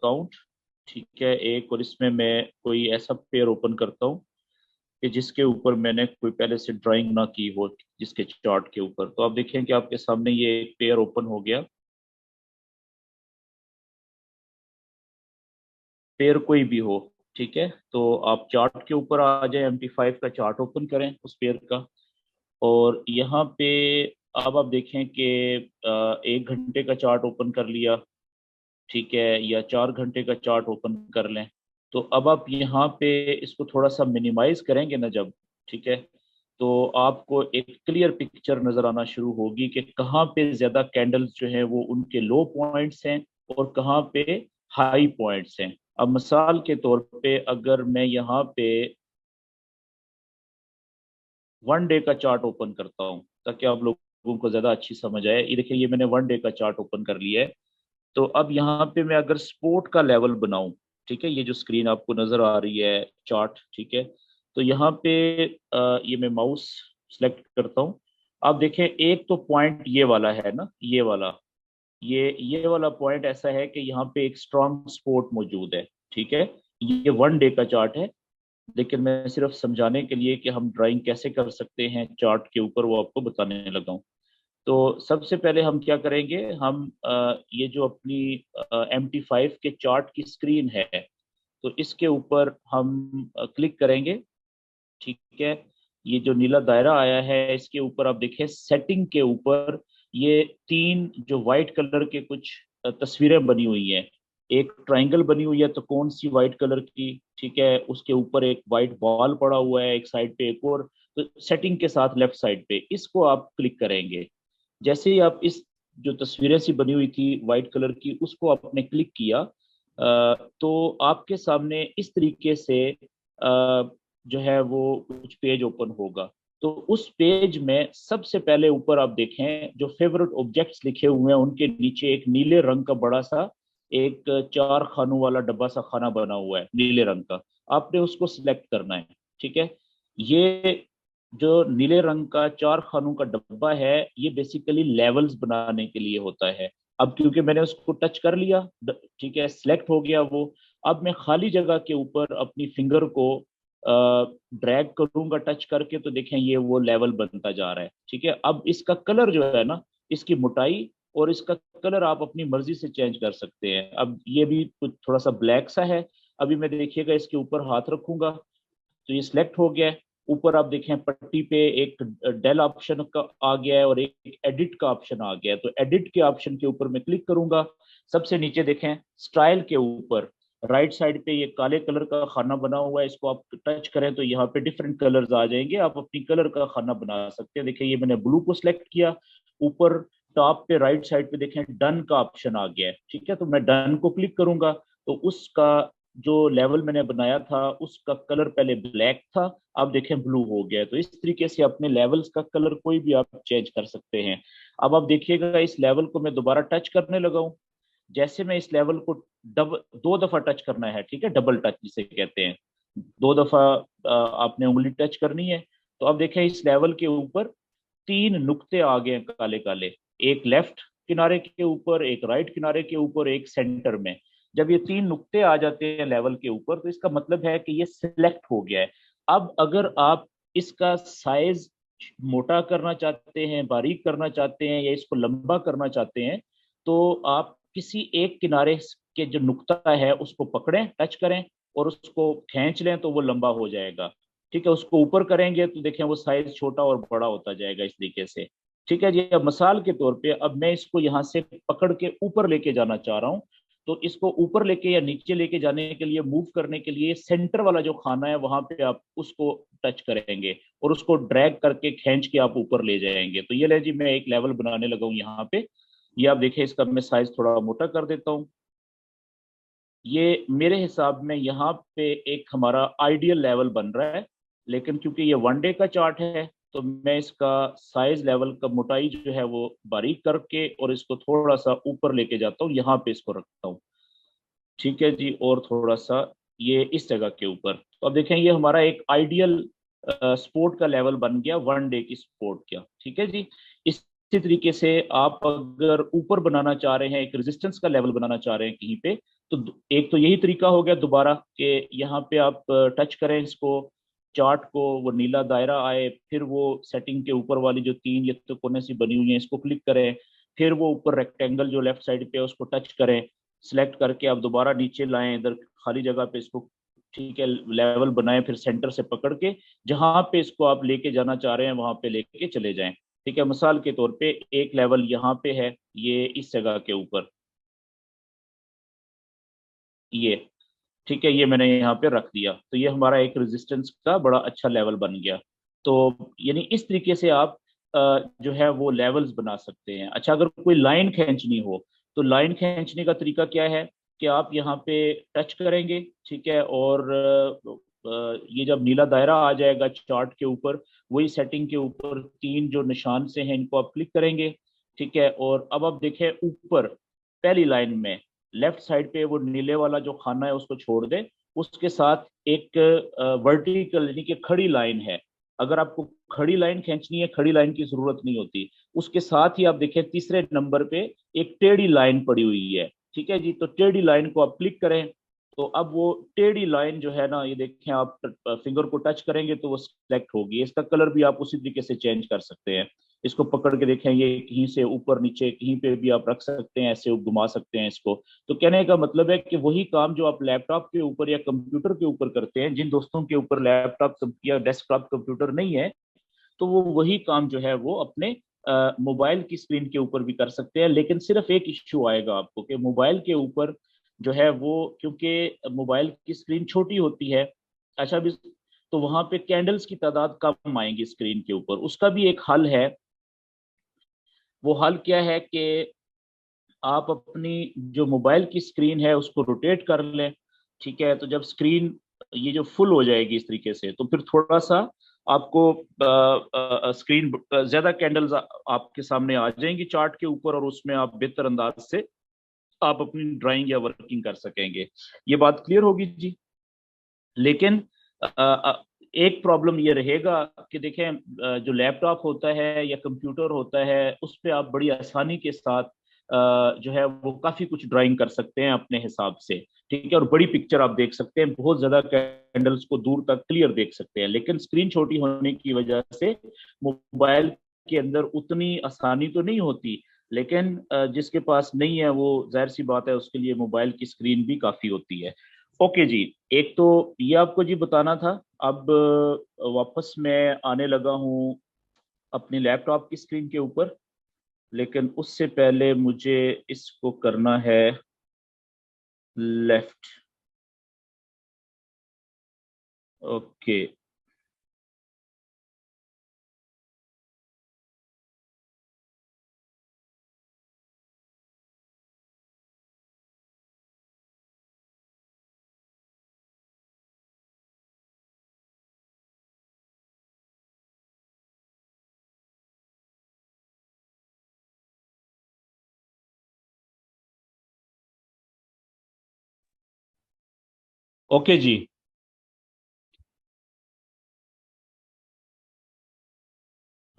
Account, ठीक है एक, और इसमें मैं कोई ऐसा पेयर ओपन करता हूँ कि जिसके ऊपर मैंने कोई पहले से ड्राइंग ना की हो, जिसके चार्ट के ऊपर। तो आप देखें कि आपके सामने ये एक पेयर ओपन हो गया। पेयर कोई भी हो, ठीक है, तो आप चार्ट के ऊपर आ जाए, MT5 का चार्ट ओपन करें उस पेयर का। और यहाँ पे अब आप देखें कि 1 घंटे का चार्ट ओपन कर लिया, ठीक है, या 4 घंटे का चार्ट ओपन कर लें। तो अब आप यहाँ पे इसको थोड़ा सा मिनिमाइज करेंगे ना जब, ठीक है, तो आपको एक क्लियर पिक्चर नजर आना शुरू होगी कि कहाँ पे ज्यादा कैंडल्स जो हैं वो उनके लो पॉइंट्स हैं और कहाँ पे हाई पॉइंट्स हैं। अब मिसाल के तौर पे अगर मैं यहाँ पे 1 डे का चार्ट ओपन करता हूँ ताकि आप लोगों को ज्यादा अच्छी समझ आए, ये देखिए ये मैंने 1 डे का चार्ट ओपन कर लिया है। तो अब यहाँ पे मैं अगर स्पोर्ट का लेवल बनाऊं, ठीक है, ये जो स्क्रीन आपको नजर आ रही है चार्ट, ठीक है, तो यहाँ पे ये मैं माउस सेलेक्ट करता हूँ। आप देखें एक तो पॉइंट ये वाला है ना, ये वाला, ये वाला पॉइंट ऐसा है कि यहाँ पे एक स्ट्रॉन्ग सपोर्ट मौजूद है, ठीक है। ये 1 डे का चार्ट है, लेकिन मैं सिर्फ समझाने के लिए कि हम ड्राइंग कैसे कर सकते हैं चार्ट के ऊपर वो आपको बताने लगा हूँ। तो सबसे पहले हम क्या करेंगे, हम ये जो अपनी MT5 के चार्ट की स्क्रीन है, तो इसके ऊपर हम क्लिक करेंगे, ठीक है। ये जो नीला दायरा आया है इसके ऊपर आप देखिए सेटिंग के ऊपर ये 3 जो वाइट कलर के कुछ तस्वीरें बनी हुई हैं। एक ट्रायंगल बनी हुई है तो कौन सी वाइट कलर की, ठीक है, उसके ऊपर एक वाइट बॉल पड़ा हुआ है, एक साइड पे एक और, तो सेटिंग के साथ लेफ्ट साइड पे इसको आप क्लिक करेंगे। जैसे ही आप इस जो तस्वीरें सी बनी हुई थी वाइट कलर की उसको आपने क्लिक किया, तो आपके सामने इस तरीके से जो है वो कुछ पेज ओपन होगा। तो उस पेज में सबसे पहले ऊपर आप देखें जो फेवरेट ऑब्जेक्ट्स लिखे हुए हैं उनके नीचे एक नीले रंग का बड़ा सा एक 4 खानों वाला डब्बा सा खाना बना हुआ है नीले रंग का, आपने उसको सिलेक्ट करना है, ठीक है। ये जो नीले रंग का 4 खानों का डब्बा है ये बेसिकली लेवल्स बनाने के लिए होता है। अब क्योंकि मैंने उसको टच कर लिया, ठीक है, सिलेक्ट हो गया वो। अब मैं खाली जगह के ऊपर अपनी फिंगर को ड्रैग करूंगा टच करके, तो देखें ये वो लेवल बनता जा रहा है, ठीक है। अब इसका कलर जो है ना, इसकी मोटाई और इसका कलर आप अपनी मर्जी से चेंज कर सकते हैं। अब ये भी कुछ थोड़ा सा ब्लैक सा है। अभी मैं देखिएगा इसके ऊपर हाथ रखूंगा तो ये सिलेक्ट हो गया है। ऊपर आप देखें पट्टी पे एक डेल ऑप्शन का आ गया है और एक एडिट का ऑप्शन आ गया है। तो एडिट के ऑप्शन के ऊपर मैं क्लिक करूंगा। सबसे नीचे देखें स्टाइल के ऊपर राइट साइड पे ये काले कलर का खाना बना हुआ है, इसको आप टच करें तो यहाँ पे डिफरेंट कलर्स आ जाएंगे, आप अपनी कलर का खाना बना सकते हैं। देखिए ये मैंने ब्लू को सिलेक्ट किया। ऊपर टॉप पे राइट साइड पे देखें डन का ऑप्शन आ गया है, ठीक है, तो मैं डन को क्लिक करूंगा तो उसका जो लेवल मैंने बनाया था उसका कलर पहले ब्लैक था, अब देखें ब्लू हो गया है। तो इस तरीके से अपने लेवल्स का कलर कोई भी आप चेंज कर सकते हैं। अब आप देखिएगा इस लेवल को मैं दोबारा टच करने लगा हूं। जैसे मैं इस लेवल को 2 दफा टच करना है, ठीक है, डबल टच जिसे कहते हैं, 2 दफा आपने उंगली टच करनी है। तो अब देखें इस लेवल के ऊपर 3 नुक्ते आ गए काले काले, एक लेफ्ट किनारे के ऊपर, एक राइट किनारे के ऊपर, एक सेंटर में। जब ये 3 नुक्ते आ जाते हैं लेवल के ऊपर तो इसका मतलब है कि ये सिलेक्ट हो गया है। अब अगर आप इसका साइज मोटा करना चाहते हैं, बारीक करना चाहते हैं या इसको लंबा करना चाहते हैं, तो आप किसी एक किनारे के जो नुक्ता है उसको पकड़ें, टच करें और उसको खींच लें तो वो लंबा हो जाएगा, ठीक है। उसको ऊपर करेंगे तो देखें वो साइज छोटा और बड़ा होता जाएगा इस तरीके से, ठीक है जी। अब मिसाल के तौर पे अब मैं इसको यहाँ से पकड़ के ऊपर लेके जाना चाह रहा हूँ। तो इसको ऊपर लेके या नीचे लेके जाने के लिए, मूव करने के लिए सेंटर वाला जो खाना है वहां पे आप उसको टच करेंगे और उसको ड्रैग करके खींच के आप ऊपर ले जाएंगे। तो ये ले जी मैं एक लेवल बनाने लगा हूँ यहाँ पे। ये आप देखिए इसका मैं साइज थोड़ा मोटा कर देता हूँ। ये मेरे हिसाब में यहाँ पे एक हमारा आइडियल लेवल बन रहा है। लेकिन क्योंकि ये 1 डे का चार्ट है तो मैं इसका साइज लेवल का मोटाई जो है वो बारीक करके और इसको थोड़ा सा ऊपर लेके जाता हूँ, यहाँ पे इसको रखता हूँ, ठीक है जी। और थोड़ा सा ये इस जगह के ऊपर, तो अब देखें ये हमारा एक आइडियल स्पोर्ट का लेवल बन गया 1 डे की स्पोर्ट का, ठीक है जी। इस इसी तरीके से आप अगर ऊपर बनाना चाह रहे हैं, एक रेजिस्टेंस का लेवल बनाना चाह रहे हैं कहीं पे, तो एक तो यही तरीका हो गया दोबारा कि यहाँ पे आप टच करें इसको, चार्ट को, वो नीला दायरा आए, फिर वो सेटिंग के ऊपर वाली जो तीन ये तो कोने सी बनी हुई है इसको क्लिक करें, फिर वो ऊपर रेक्टेंगल जो लेफ्ट साइड पे है उसको टच करें, सिलेक्ट करके आप दोबारा नीचे लाएं इधर खाली जगह पे इसको, ठीक है, लेवल बनाएं, फिर सेंटर से पकड़ के जहां पे इसको आप लेके जाना चाह रहे हैं वहां पे लेके चले जाएं। ठीक है, मिसाल के तौर पे एक लेवल यहाँ पे है, ये इस जगह के ऊपर, ये, ठीक है, ये मैंने यहाँ पे रख दिया, तो ये हमारा एक रेजिस्टेंस का बड़ा अच्छा लेवल बन गया। तो यानी इस तरीके से आप जो है वो लेवल्स बना सकते हैं। अच्छा, अगर कोई लाइन खींचनी हो तो लाइन खींचने का तरीका क्या है कि आप यहाँ पे टच करेंगे, ठीक है, और ये जब नीला दायरा आ जाएगा चार्ट के ऊपर, वही सेटिंग के ऊपर तीन जो निशान से हैं इनको आप क्लिक करेंगे, ठीक है, और अब आप देखें ऊपर पहली लाइन में लेफ्ट साइड पे वो नीले वाला जो खाना है उसको छोड़ दे, उसके साथ एक वर्टिकल यानी कि खड़ी लाइन है। अगर आपको खड़ी लाइन खींचनी है, खड़ी लाइन की जरूरत नहीं होती, उसके साथ ही आप देखें तीसरे नंबर पे एक टेढ़ी लाइन पड़ी हुई है, ठीक है जी, तो टेढ़ी लाइन को आप क्लिक करें, तो अब वो टेढ़ी लाइन जो है ना, ये देखें आप फिंगर को टच करेंगे तो वो सिलेक्ट होगी। इसका कलर भी आप उसी तरीके से चेंज कर सकते हैं, इसको पकड़ के देखें, ये कहीं से ऊपर नीचे कहीं पे भी आप रख सकते हैं, ऐसे घुमा सकते हैं इसको। तो कहने का मतलब है कि वही काम जो आप लैपटॉप के ऊपर या कंप्यूटर के ऊपर करते हैं, जिन दोस्तों के ऊपर लैपटॉप या डेस्कटॉप कंप्यूटर नहीं है, तो वो वही काम जो है वो अपने मोबाइल की स्क्रीन के ऊपर भी कर सकते हैं। लेकिन सिर्फ एक इश्यू आएगा आपको कि मोबाइल के ऊपर जो है वो, क्योंकि मोबाइल की स्क्रीन छोटी होती है, अच्छा भी, तो वहां पे कैंडल्स की तादाद कम आएंगी स्क्रीन के ऊपर। उसका भी एक हल है। वो हल क्या है कि आप अपनी जो मोबाइल की स्क्रीन है उसको रोटेट कर लें, ठीक है, तो जब स्क्रीन ये जो फुल हो जाएगी इस तरीके से, तो फिर थोड़ा सा आपको स्क्रीन ज्यादा कैंडल्स आपके सामने आ जाएंगी चार्ट के ऊपर, और उसमें आप बेहतर अंदाज से आप अपनी ड्राइंग या वर्किंग कर सकेंगे। ये बात क्लियर होगी जी। लेकिन अ, एक प्रॉब्लम ये रहेगा कि देखें, जो लैपटॉप होता है या कंप्यूटर होता है उस पे आप बड़ी आसानी के साथ जो है वो काफी कुछ ड्राइंग कर सकते हैं अपने हिसाब से, ठीक है, और बड़ी पिक्चर आप देख सकते हैं, बहुत ज्यादा कैंडल्स को दूर तक क्लियर देख सकते हैं। लेकिन स्क्रीन छोटी होने की वजह से मोबाइल के अंदर उतनी आसानी तो नहीं होती। लेकिन जिसके पास नहीं है वो जाहिर सी बात है उसके लिए मोबाइल की स्क्रीन भी काफी होती है। ओके जी, एक तो ये आपको जी बताना था। अब वापस मैं आने लगा हूँ अपनी लैपटॉप की स्क्रीन के ऊपर, लेकिन उससे पहले मुझे इसको करना है लेफ्ट। ओके, ओके जी,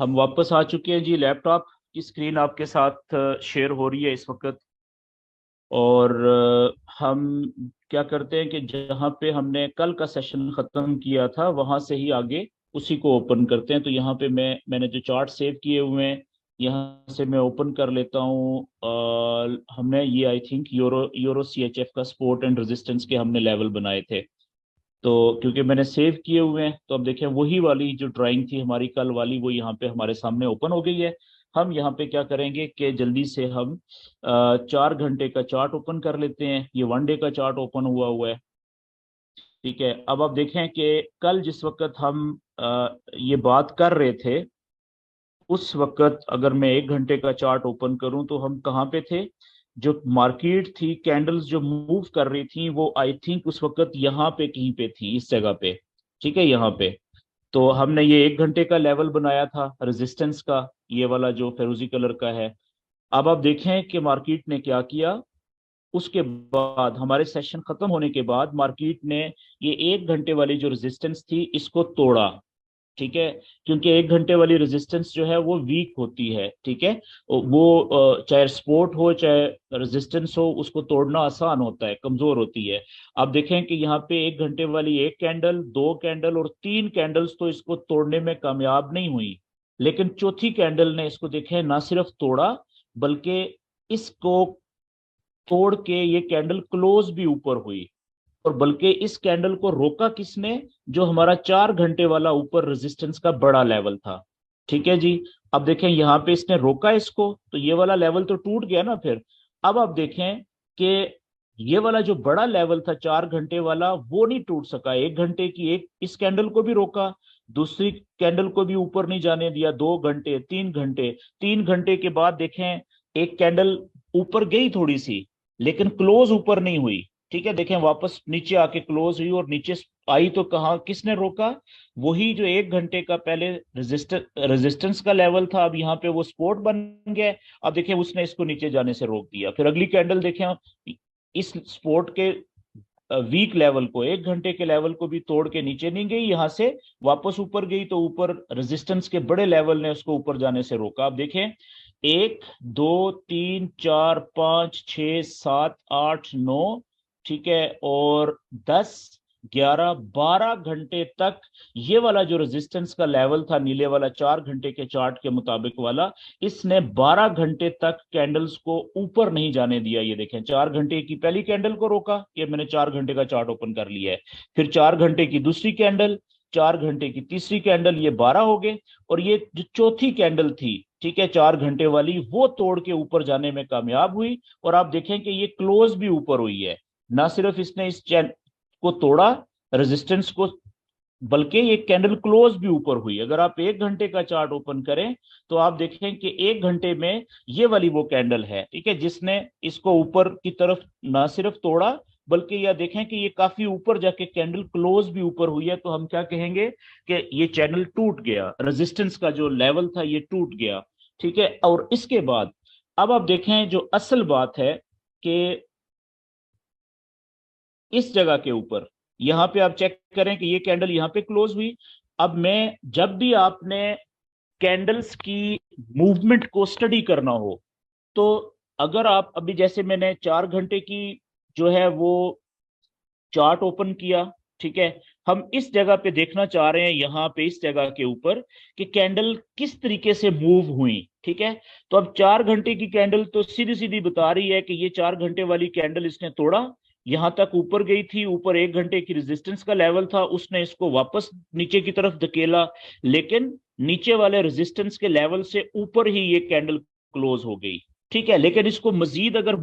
हम वापस आ चुके हैं जी। लैपटॉप की स्क्रीन आपके साथ शेयर हो रही है इस वक्त। और हम क्या करते हैं कि जहाँ पे हमने कल का सेशन खत्म किया था वहां से ही आगे उसी को ओपन करते हैं। तो यहाँ पे मैंने जो चार्ट सेव किए हुए हैं यहाँ से मैं ओपन कर लेता हूँ। हमने ये आई थिंक यूरो CHF का सपोर्ट एंड रेजिस्टेंस के हमने लेवल बनाए थे। तो क्योंकि मैंने सेव किए हुए हैं तो अब देखें वही वाली जो ड्राइंग थी हमारी कल वाली वो यहाँ पे हमारे सामने ओपन हो गई है। हम यहाँ पे क्या करेंगे कि जल्दी से हम 4 घंटे का चार्ट ओपन कर लेते हैं। ये 1 डे का चार्ट ओपन हुआ हुआ है, ठीक है। अब आप देखें कि कल जिस वक्त हम ये बात कर रहे थे उस वक्त अगर मैं 1 घंटे का चार्ट ओपन करूं तो हम कहाँ पे थे। जो मार्केट थी, कैंडल्स जो मूव कर रही थी वो आई थिंक उस वक्त यहाँ पे कहीं पे थी, इस जगह पे, ठीक है, यहाँ पे। तो हमने ये 1 घंटे का लेवल बनाया था रेजिस्टेंस का, ये वाला जो फिरोजी कलर का है। अब आप देखें कि मार्केट ने क्या किया। उसके बाद हमारे सेशन खत्म होने के बाद मार्केट ने ये 1 घंटे वाली जो रेजिस्टेंस थी इसको तोड़ा, ठीक है, क्योंकि 1 घंटे वाली रेजिस्टेंस जो है वो वीक होती है, ठीक है। वो चाहे सपोर्ट हो चाहे रेजिस्टेंस हो, उसको तोड़ना आसान होता है, कमजोर होती है। आप देखें कि यहाँ पे 1 घंटे वाली एक कैंडल, दो कैंडल और तीन कैंडल्स तो इसको तोड़ने में कामयाब नहीं हुई, लेकिन चौथी कैंडल ने इसको देखें ना सिर्फ तोड़ा, बल्कि इसको तोड़ के ये कैंडल क्लोज भी ऊपर हुई। और बल्कि इस कैंडल को रोका किसने? जो हमारा 4 घंटे वाला ऊपर रेजिस्टेंस का बड़ा लेवल था, ठीक है जी। अब देखें यहाँ पे इसने रोका इसको, तो ये वाला लेवल तो टूट गया ना फिर। अब आप देखें कि ये वाला जो बड़ा लेवल था 4 घंटे वाला, वो नहीं टूट सका। 1 घंटे की एक इस कैंडल को भी रोका, दूसरी कैंडल को भी ऊपर नहीं जाने दिया। 2 घंटे, 3 घंटे, 3 घंटे के बाद देखें एक कैंडल ऊपर गई थोड़ी सी, लेकिन क्लोज ऊपर नहीं हुई, ठीक है। देखें वापस नीचे आके क्लोज हुई, और नीचे आई तो कहा किसने रोका? वही जो 1 घंटे का पहले रेजिस्टेंस का लेवल था, अब यहाँ पे वो सपोर्ट बन गया है। अब देखें उसने इसको नीचे जाने से रोक दिया। फिर अगली कैंडल देखें, इस सपोर्ट के वीक लेवल को, 1 घंटे के लेवल को भी तोड़ के नीचे नहीं गई, यहां से वापस ऊपर गई, तो ऊपर रेजिस्टेंस के बड़े लेवल ने उसको ऊपर जाने से रोका। आप देखें 1, 2, 3, 4, 5, 6, 7, 8, 9, ठीक है, और 10, 11, 12 घंटे तक ये वाला जो रेजिस्टेंस का लेवल था नीले वाला, 4 घंटे के चार्ट के मुताबिक वाला, इसने 12 घंटे तक कैंडल्स को ऊपर नहीं जाने दिया। ये देखें 4 घंटे की पहली कैंडल को रोका, ये मैंने 4 घंटे का चार्ट ओपन कर लिया है। फिर 4 घंटे की दूसरी कैंडल, 4 घंटे की तीसरी कैंडल, ये 12 हो गए। और ये जो चौथी कैंडल थी, ठीक है, 4 घंटे वाली, वो तोड़ के ऊपर जाने में कामयाब हुई। और आप देखें कि ये क्लोज भी ऊपर हुई है। ना सिर्फ इसने इस चैन को तोड़ा, रेजिस्टेंस को, बल्कि ये कैंडल क्लोज भी ऊपर हुई। अगर आप 1 घंटे का चार्ट ओपन करें तो आप देखें कि 1 घंटे में ये वाली वो कैंडल है, ठीक है, जिसने इसको ऊपर की तरफ ना सिर्फ तोड़ा, बल्कि यह देखें कि ये काफी ऊपर जाके कैंडल क्लोज भी ऊपर हुई है। तो हम क्या कहेंगे कि ये चैनल टूट गया, रेजिस्टेंस का जो लेवल था ये टूट गया, ठीक है। और इसके बाद अब आप देखें जो असल बात है कि इस जगह के ऊपर, यहां पे आप चेक करें कि ये कैंडल यहां पे क्लोज हुई। अब मैं, जब भी आपने कैंडल्स की मूवमेंट को स्टडी करना हो, तो अगर आप अभी, जैसे मैंने 4 घंटे की जो है वो चार्ट ओपन किया, ठीक है, हम इस जगह पे देखना चाह रहे हैं, यहां पे इस जगह के ऊपर, कि कैंडल किस तरीके से मूव हुई, ठीक है। तो अब 4 घंटे की कैंडल तो सीधी सीधी बता रही है कि ये 4 घंटे वाली कैंडल इसने तोड़ा, यहां तक ऊपर गई थी, ऊपर 1 घंटे की रेजिस्टेंस का लेवल था, उसने इसको वापस नीचे की तरफ धकेला, लेकिन नीचे वाले रेजिस्टेंस के लेवल से ऊपर ही ये कैंडल क्लोज हो गई, ठीक है। लेकिन इसको मजीद अगर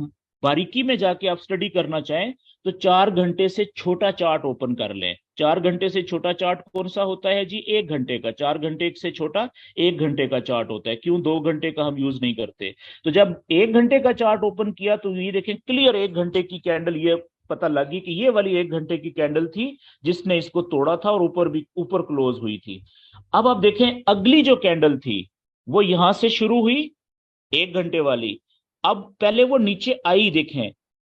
बारीकी में जाके आप स्टडी करना चाहें, तो 4 घंटे से छोटा चार्ट ओपन कर लें। 4 घंटे से छोटा चार्ट कौन सा होता है जी? 1 घंटे का। 4 घंटे से छोटा 1 घंटे का चार्ट होता है। क्यों 2 घंटे का हम यूज नहीं करते? तो जब 1 घंटे का चार्ट ओपन किया तो ये देखें क्लियर 1 घंटे की कैंडल, ये पता लगी कि ये वाली 1 घंटे की कैंडल थी जिसने इसको तोड़ा था, और ऊपर भी ऊपर क्लोज हुई थी। अब आप देखें अगली जो कैंडल थी वो यहां से शुरू हुई, 1 घंटे वाली। अब पहले वो नीचे आई देखें,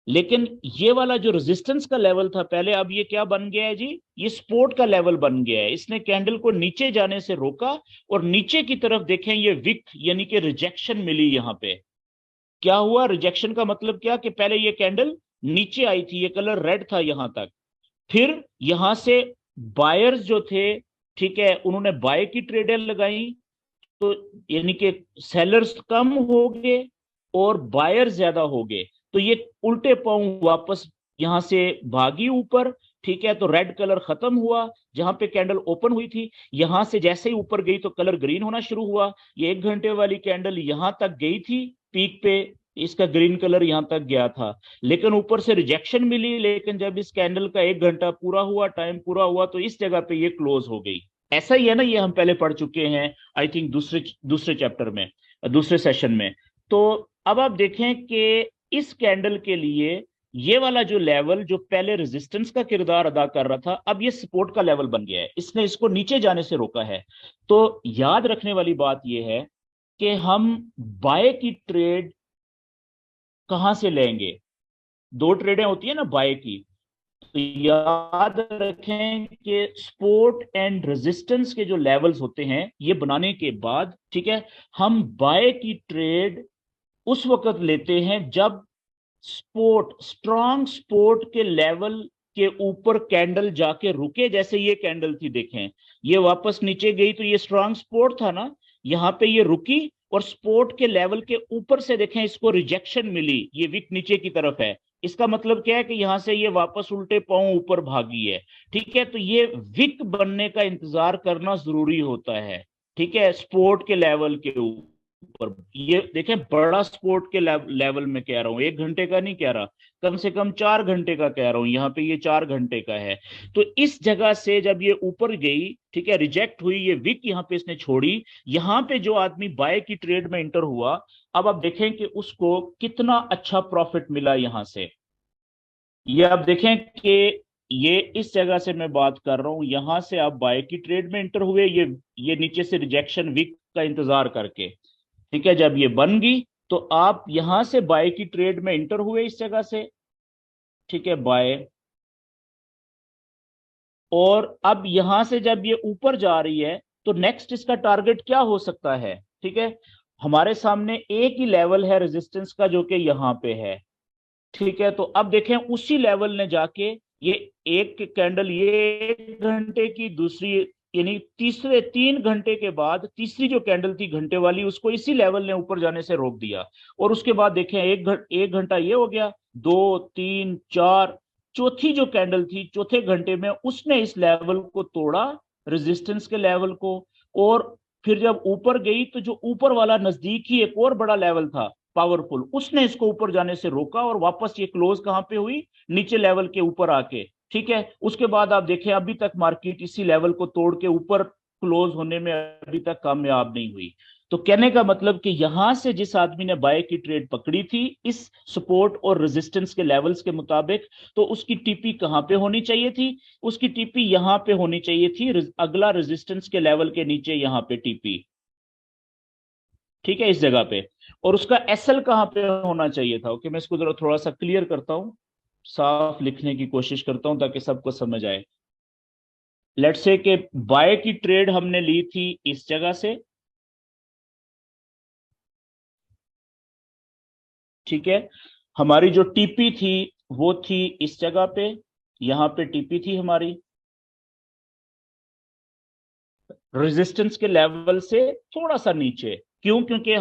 लेकिन ये वाला जो रेजिस्टेंस का लेवल था पहले, अब ये क्या बन गया है जी? ये सपोर्ट का लेवल बन गया है। इसने कैंडल को नीचे जाने से रोका, और नीचे की तरफ देखें ये विक यानी कि रिजेक्शन मिली। यहां पे क्या हुआ? रिजेक्शन का मतलब क्या कि पहले ये कैंडल नीचे आई थी, ये कलर रेड था यहां तक, फिर यहां से बायर्स जो थे, ठीक है, उन्होंने बाय की ट्रेडें लगाई, तो यानी कि सेलर्स कम हो गए और बायर ज्यादा हो गए, तो ये उल्टे पांव वापस यहां से भागी ऊपर, ठीक है। तो रेड कलर खत्म हुआ जहां पे कैंडल ओपन हुई थी, यहां से जैसे ही ऊपर गई तो कलर ग्रीन होना शुरू हुआ। ये 1 घंटे वाली कैंडल यहां तक गई थी पीक पे, इसका ग्रीन कलर यहां तक गया था, लेकिन ऊपर से रिजेक्शन मिली। लेकिन जब इस कैंडल का 1 घंटा पूरा हुआ, टाइम पूरा हुआ, तो इस जगह पे ये क्लोज हो गई। ऐसा ही है ना, ये हम पहले पढ़ चुके हैं आई थिंक दूसरे दूसरे चैप्टर में, दूसरे सेशन में। तो अब आप देखें कि इस कैंडल के लिए ये वाला जो लेवल जो पहले रेजिस्टेंस का किरदार अदा कर रहा था, अब ये सपोर्ट का लेवल बन गया है, इसने इसको नीचे जाने से रोका है। तो याद रखने वाली बात यह है कि हम बाय की ट्रेड कहां से लेंगे? दो ट्रेडें होती है ना बाय की, तो याद रखें कि सपोर्ट एंड रेजिस्टेंस के जो लेवल्स होते हैं ये बनाने के बाद, ठीक है, हम बाय की ट्रेड उस वक्त लेते हैं जब स्ट्रांग सपोर्ट के लेवल के ऊपर कैंडल जाके रुके। जैसे ये कैंडल थी, देखें ये वापस नीचे गई तो ये स्ट्रांग सपोर्ट था ना, यहां पे ये रुकी और सपोर्ट के लेवल के ऊपर से देखें इसको रिजेक्शन मिली, ये विक नीचे की तरफ है। इसका मतलब क्या है कि यहां से ये वापस उल्टे पांव ऊपर भागी है। ठीक है, तो ये विक बनने का इंतजार करना जरूरी होता है। ठीक है, सपोर्ट के लेवल के ऊपर। ये देखें बड़ा सपोर्ट के लेवल में कह रहा हूं, 1 घंटे का नहीं कह रहा, कम से कम 4 घंटे का कह रहा हूं। यहाँ पे ये 4 घंटे का है। तो इस जगह से जब ये ऊपर गई, ठीक है, रिजेक्ट हुई, ये विक यहाँ पे इसने छोड़ी, यहाँ पे जो आदमी बाय की ट्रेड में इंटर हुआ, अब आप देखें कि उसको कितना अच्छा प्रॉफिट मिला यहां से। ये आप देखें कि ये इस जगह से मैं बात कर रहा हूं, यहां से आप बाय की ट्रेड में इंटर हुए, ये नीचे से रिजेक्शन विक का इंतजार करके, ठीक है, जब ये बन गई तो आप यहां से बाय की ट्रेड में इंटर हुए इस जगह से, ठीक है, बाय। और अब यहां से जब ये ऊपर जा रही है तो नेक्स्ट इसका टारगेट क्या हो सकता है? ठीक है, हमारे सामने एक ही लेवल है रेजिस्टेंस का जो कि यहां पे है। ठीक है, तो अब देखें उसी लेवल ने जाके ये एक कैंडल, ये 1 घंटे की, दूसरी यानी तीसरे 3 घंटे के बाद तीसरी जो कैंडल थी घंटे वाली, उसको इसी लेवल ने ऊपर जाने से रोक दिया। और उसके बाद देखें 1 घंटा ये हो गया, 2 3 4, चौथी जो कैंडल थी चौथे घंटे में उसने इस लेवल को तोड़ा, रेजिस्टेंस के लेवल को। और फिर जब ऊपर गई तो जो ऊपर वाला नजदीक ही एक और बड़ा लेवल था पावरफुल, उसने इसको ऊपर जाने से रोका और वापस ये क्लोज कहां पे हुई? नीचे लेवल के ऊपर आके। ठीक है, उसके बाद आप देखें अभी तक मार्केट इसी लेवल को तोड़ के ऊपर क्लोज होने में अभी तक कामयाब नहीं हुई। तो कहने का मतलब कि यहां से जिस आदमी ने बाय की ट्रेड पकड़ी थी इस सपोर्ट और रेजिस्टेंस के लेवल्स के मुताबिक, तो उसकी टीपी कहां पे होनी चाहिए थी? उसकी टीपी यहां पे होनी चाहिए थी, अगला रेजिस्टेंस के लेवल के नीचे यहां पे टीपी। ठीक है, इस जगह पे। और उसका एसएल कहां पे होना चाहिए था? ओके, मैं इसको जरा थोड़ा सा क्लियर करता हूं, साफ लिखने की कोशिश करता हूं ताकि सबको समझ आए। लेट्स से कि बाय की ट्रेड हमने ली थी इस जगह से, ठीक है, हमारी जो टीपी थी वो थी इस जगह पे, यहां पे टीपी थी हमारी रेजिस्टेंस के लेवल से थोड़ा सा नीचे। क्यों? क्योंकि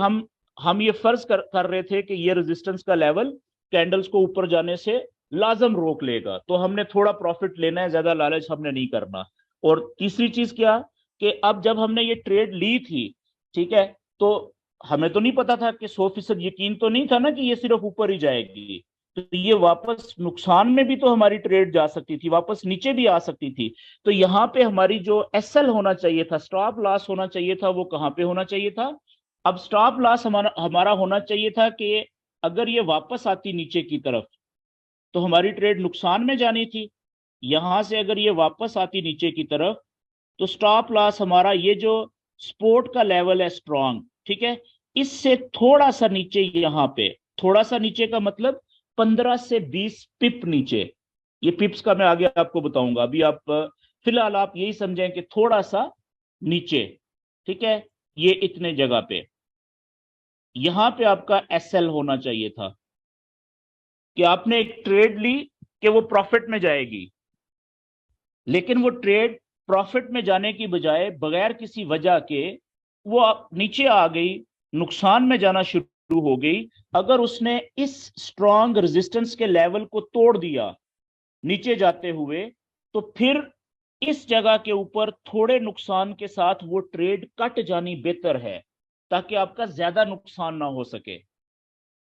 हम ये फर्ज कर रहे थे कि ये रेजिस्टेंस का लेवल कैंडल्स को ऊपर जाने से लाजम रोक लेगा, तो हमने थोड़ा प्रॉफिट लेना है, ज्यादा लालच हमने नहीं करना। और तीसरी चीज क्या, कि अब जब हमने ये ट्रेड ली थी, ठीक है, तो हमें तो नहीं पता था कि 100% यकीन तो नहीं था ना कि ये सिर्फ ऊपर ही जाएगी। तो ये वापस नुकसान में भी तो हमारी ट्रेड जा सकती थी, वापस नीचे भी आ सकती थी। तो यहां पे हमारी जो एसएल होना चाहिए था, स्टॉप लॉस होना चाहिए था, वो कहां पे होना चाहिए था? अब स्टॉप लॉस हमारा हमारा होना चाहिए था कि अगर ये वापस आती नीचे की तरफ तो हमारी ट्रेड नुकसान में जानी थी। यहां से अगर ये वापस आती नीचे की तरफ तो स्टॉप लॉस हमारा ये जो सपोर्ट का लेवल है स्ट्रॉन्ग, ठीक है, इससे थोड़ा सा नीचे, यहां पे थोड़ा सा नीचे का मतलब 15 से 20 पिप नीचे। ये पिप्स का मैं आगे आपको बताऊंगा, अभी आप फिलहाल आप यही समझें कि थोड़ा सा नीचे, ठीक है, ये इतने जगह पे यहां पे आपका एसएल होना चाहिए था कि आपने एक ट्रेड ली कि वो प्रॉफिट में जाएगी, लेकिन वो ट्रेड प्रॉफिट में जाने की बजाय बगैर किसी वजह के वो नीचे आ गई, नुकसान में जाना शुरू हो गई। अगर उसने इस स्ट्रॉन्ग रेजिस्टेंस के लेवल को तोड़ दिया नीचे जाते हुए, तो फिर इस जगह के ऊपर थोड़े नुकसान के साथ वो ट्रेड कट जानी बेहतर है, ताकि आपका ज्यादा नुकसान ना हो सके।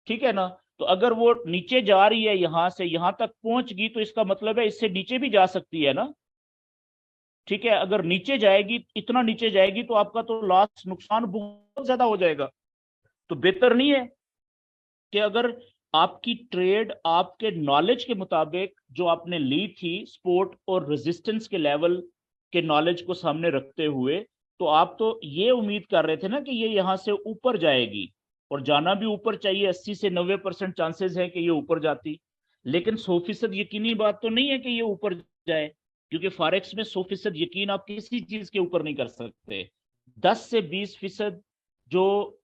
ठीक है ना? तो अगर वो नीचे जा रही है, यहां से यहां तक पहुंच गई, तो इसका मतलब है इससे नीचे भी जा सकती है ना। ठीक है, अगर नीचे जाएगी, इतना नीचे जाएगी, तो आपका तो लॉस, नुकसान बहुत ज्यादा हो जाएगा। तो बेहतर नहीं है कि अगर आपकी ट्रेड आपके नॉलेज के मुताबिक जो आपने ली थी, सपोर्ट और रेजिस्टेंस के लेवल के नॉलेज को सामने रखते हुए, तो आप तो ये उम्मीद कर रहे थे ना कि ये यहां से ऊपर जाएगी, और जाना भी ऊपर चाहिए, 80 से 90% चांसेस है कि ये ऊपर जाती। लेकिन 100% यकीनी बात तो नहीं है कि ये ऊपर जाए, क्योंकि फॉरेक्स में 100% यकीन आप किसी चीज के ऊपर नहीं कर सकते। 10 से 20% जो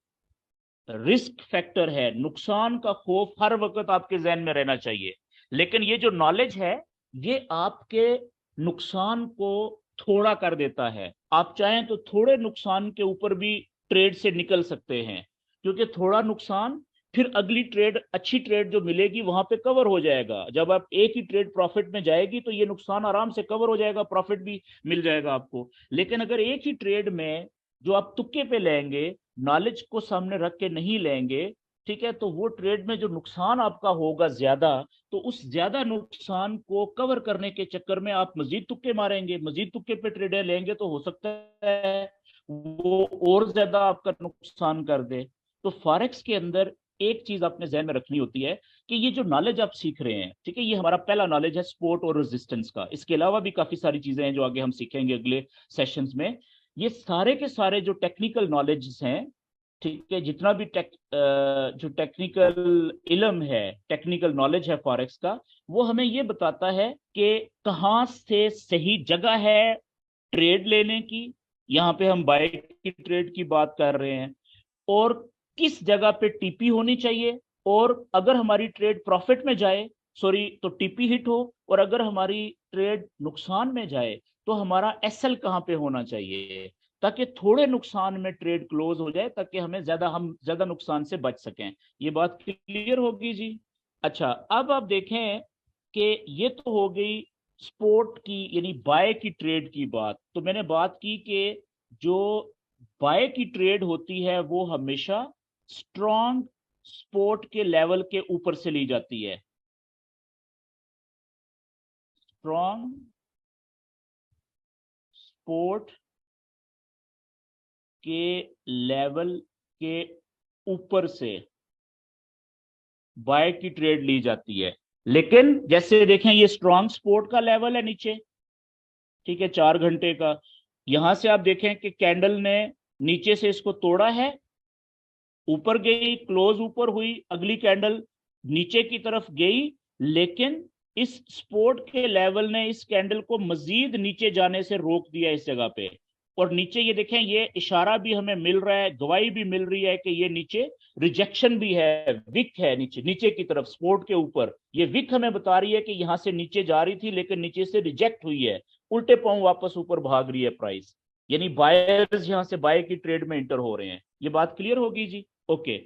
रिस्क फैक्टर है, नुकसान का खौफ हर वक्त आपके जहन में रहना चाहिए। लेकिन ये जो नॉलेज है, ये आपके नुकसान को थोड़ा कर देता है। आप चाहें तो थोड़े नुकसान के ऊपर भी ट्रेड से निकल सकते हैं, क्योंकि थोड़ा नुकसान फिर अगली ट्रेड, अच्छी ट्रेड जो मिलेगी वहां पे कवर हो जाएगा। जब आप एक ही ट्रेड प्रॉफिट में जाएगी तो ये नुकसान आराम से कवर हो जाएगा, प्रॉफिट भी मिल जाएगा आपको। लेकिन अगर एक ही ट्रेड में जो आप तुक्के पे लेंगे, नॉलेज को सामने रख के नहीं लेंगे, ठीक है, तो वो ट्रेड में जो नुकसान आपका होगा ज्यादा, तो उस ज्यादा नुकसान को कवर करने के चक्कर में आप मजीद तुक्के मारेंगे, मजीद तुक्के पे ट्रेडर लेंगे, तो हो सकता है वो और ज्यादा आपका नुकसान कर दे। तो फॉरेक्स के अंदर एक चीज आपने जहन में रखनी होती है कि ये जो नॉलेज आप सीख रहे हैं, ठीक है, ये हमारा पहला नॉलेज है सपोर्ट और रेजिस्टेंस का। इसके अलावा भी काफी सारी चीजें हैं जो आगे हम सीखेंगे अगले सेशंस में। ये सारे के सारे जो टेक्निकल नॉलेज हैं, ठीक है, जितना भी जो टेक्निकल इल्म है, टेक्निकल नॉलेज है फॉरेक्स का, वो हमें ये बताता है कि कहाँ से सही जगह है ट्रेड लेने की। यहाँ पे हम बाय की ट्रेड की बात कर रहे हैं। और किस जगह पे टीपी होनी चाहिए, और अगर हमारी ट्रेड प्रॉफिट में जाए, सॉरी, तो टीपी हिट हो, और अगर हमारी ट्रेड नुकसान में जाए तो हमारा एसएल कहाँ पे होना चाहिए, ताकि थोड़े नुकसान में ट्रेड क्लोज हो जाए, ताकि हम ज्यादा नुकसान से बच सकें। ये बात क्लियर होगी जी। अच्छा, अब आप देखें कि ये तो हो गई स्पोर्ट की यानी बाय की ट्रेड की बात। तो मैंने बात की कि जो बाय की ट्रेड होती है वो हमेशा स्ट्रॉन्ग सपोर्ट के लेवल के ऊपर से ली जाती है। स्ट्रॉन्ग सपोर्ट के लेवल के ऊपर से बाय की ट्रेड ली जाती है। लेकिन जैसे देखें, ये स्ट्रॉन्ग सपोर्ट का लेवल है नीचे, ठीक है, 4 घंटे का। यहां से आप देखें कि कैंडल ने नीचे से इसको तोड़ा है, ऊपर गई, क्लोज ऊपर हुई, अगली कैंडल नीचे की तरफ गई, लेकिन इस सपोर्ट के लेवल ने इस कैंडल को मजीद नीचे जाने से रोक दिया इस जगह पे। और नीचे ये देखें, ये इशारा भी हमें मिल रहा है, गवाही भी मिल रही है कि ये नीचे रिजेक्शन भी है, विक है नीचे, नीचे की तरफ सपोर्ट के ऊपर। ये विक हमें बता रही है कि यहां से नीचे जा रही थी लेकिन नीचे से रिजेक्ट हुई है, उल्टे पांव वापस ऊपर भाग रही है प्राइस, यानी बायर्स यहां से बाय की ट्रेड में इंटर हो रहे हैं। ये बात क्लियर होगी जी। ओके,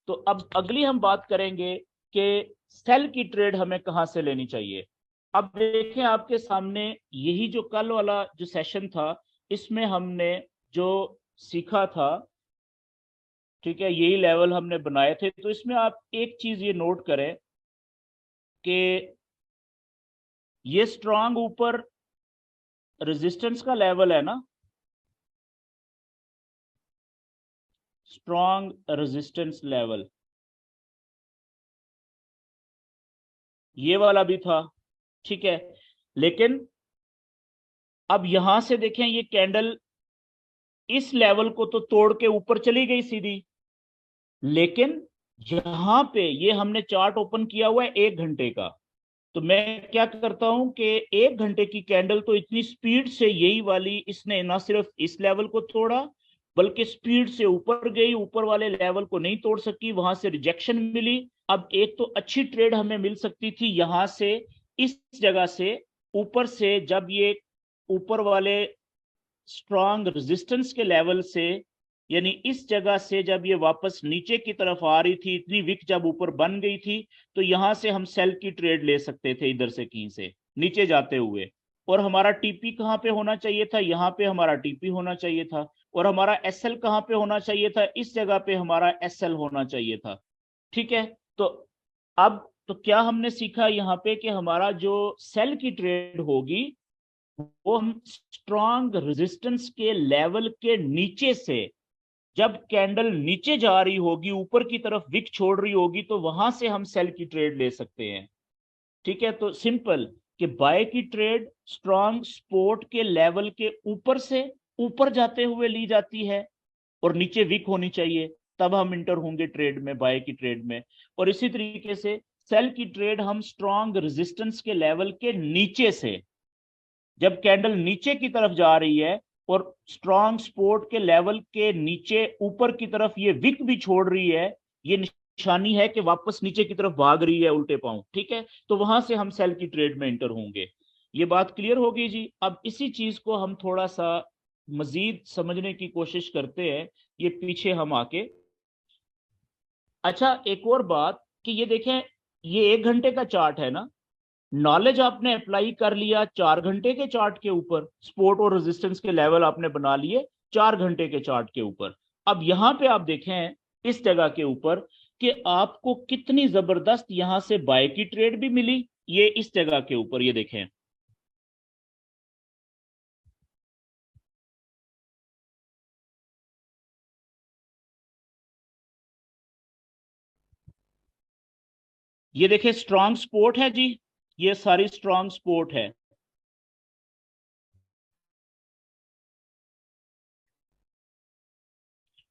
तो अब अगली हम बात करेंगे कि सेल की ट्रेड हमें कहां से लेनी चाहिए। अब देखें आपके सामने, यही जो कल वाला जो सेशन था, इसमें हमने जो सीखा था, ठीक है, यही लेवल हमने बनाए थे। तो इसमें आप एक चीज ये नोट करें कि ये स्ट्रांग ऊपर रेजिस्टेंस का लेवल है ना, स्ट्रांग रेजिस्टेंस लेवल, ये वाला भी था, ठीक है। लेकिन अब यहां से देखें, ये कैंडल इस लेवल को तो तोड़ के ऊपर चली गई सीधी, लेकिन यहां पे ये हमने चार्ट ओपन किया हुआ है 1 घंटे का। तो मैं क्या करता हूं कि 1 घंटे की कैंडल तो इतनी स्पीड से यही वाली इसने ना सिर्फ इस लेवल को तोड़ा, बल्कि स्पीड से ऊपर गई, ऊपर वाले लेवल को नहीं तोड़ सकी, वहां से रिजेक्शन मिली। अब एक तो अच्छी ट्रेड हमें मिल सकती थी यहां से, इस जगह से ऊपर से, जब ये ऊपर वाले स्ट्रॉन्ग रेजिस्टेंस के लेवल से, यानी इस जगह से जब ये वापस नीचे की तरफ आ रही थी, इतनी विक जब ऊपर बन गई थी, तो यहां से हम सेल की ट्रेड ले सकते थे, इधर से कहीं से नीचे जाते हुए। और हमारा टीपी कहां पे होना चाहिए था, यहां पे हमारा टीपी होना चाहिए था। और हमारा एसएल कहां पे होना चाहिए था, इस जगह पे हमारा एसएल होना चाहिए था, ठीक है। तो अब तो क्या हमने सीखा यहाँ पे कि हमारा जो सेल की ट्रेड होगी, वो हम स्ट्रॉन्ग रेजिस्टेंस के लेवल के नीचे से, जब कैंडल नीचे जा रही होगी, ऊपर की तरफ विक छोड़ रही होगी, तो वहां से हम सेल की ट्रेड ले सकते हैं, ठीक है। तो सिंपल कि बाय की ट्रेड स्ट्रॉन्ग सपोर्ट के लेवल के ऊपर से ऊपर जाते हुए ली जाती है, और नीचे वीक होनी चाहिए, तब हम इंटर होंगे ट्रेड में, बाय की ट्रेड में। और इसी तरीके से सेल की ट्रेड हम स्ट्रॉन्ग रेजिस्टेंस के लेवल के नीचे से, जब कैंडल नीचे की तरफ जा रही है और स्ट्रॉन्ग सपोर्ट के लेवल के नीचे ऊपर की तरफ ये विक भी छोड़ रही है, ये निशानी है कि वापस नीचे की तरफ भाग रही है उल्टे पांव, ठीक है। तो वहां से हम सेल की ट्रेड में एंटर होंगे। ये बात क्लियर होगी जी। अब इसी चीज को हम थोड़ा सा मजीद समझने की कोशिश करते हैं, ये पीछे हम आके। अच्छा, एक और बात कि ये देखें, ये 1 घंटे का चार्ट है ना, नॉलेज आपने अप्लाई कर लिया 4 घंटे के चार्ट के ऊपर, सपोर्ट और रेजिस्टेंस के लेवल आपने बना लिए 4 घंटे के चार्ट के ऊपर। अब यहां पे आप देखें इस जगह के ऊपर कि आपको कितनी जबरदस्त यहां से बाय की ट्रेड भी मिली, ये इस जगह के ऊपर ये देखें। ये देखें स्ट्रॉन्ग सपोर्ट है जी, ये सारी स्ट्रॉन्ग सपोर्ट है।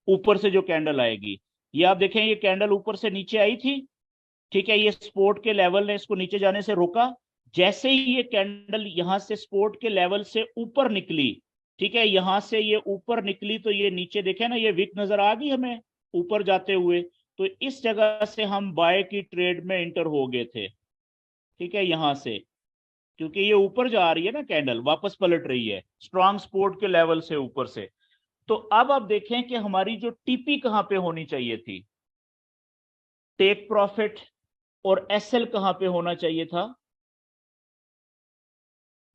ऊपर से जो कैंडल आएगी, ये आप देखें, ये कैंडल ऊपर से नीचे आई थी, ठीक है। ये सपोर्ट के लेवल ने इसको नीचे जाने से रोका। जैसे ही ये कैंडल यहां से सपोर्ट के लेवल से ऊपर निकली, ठीक है, यहां से ये ऊपर निकली तो ये नीचे देखे ना, ये विक नजर आ गई हमें ऊपर जाते हुए। तो इस जगह से हम बाय की ट्रेड में इंटर हो गए थे, ठीक है, यहां से, क्योंकि ये ऊपर जा रही है ना कैंडल, वापस पलट रही है स्ट्रॉन्ग सपोर्ट के लेवल से ऊपर से। तो अब आप देखें कि हमारी जो टीपी कहां पे होनी चाहिए थी, टेक प्रॉफिट, और एसएल कहां पे होना चाहिए था।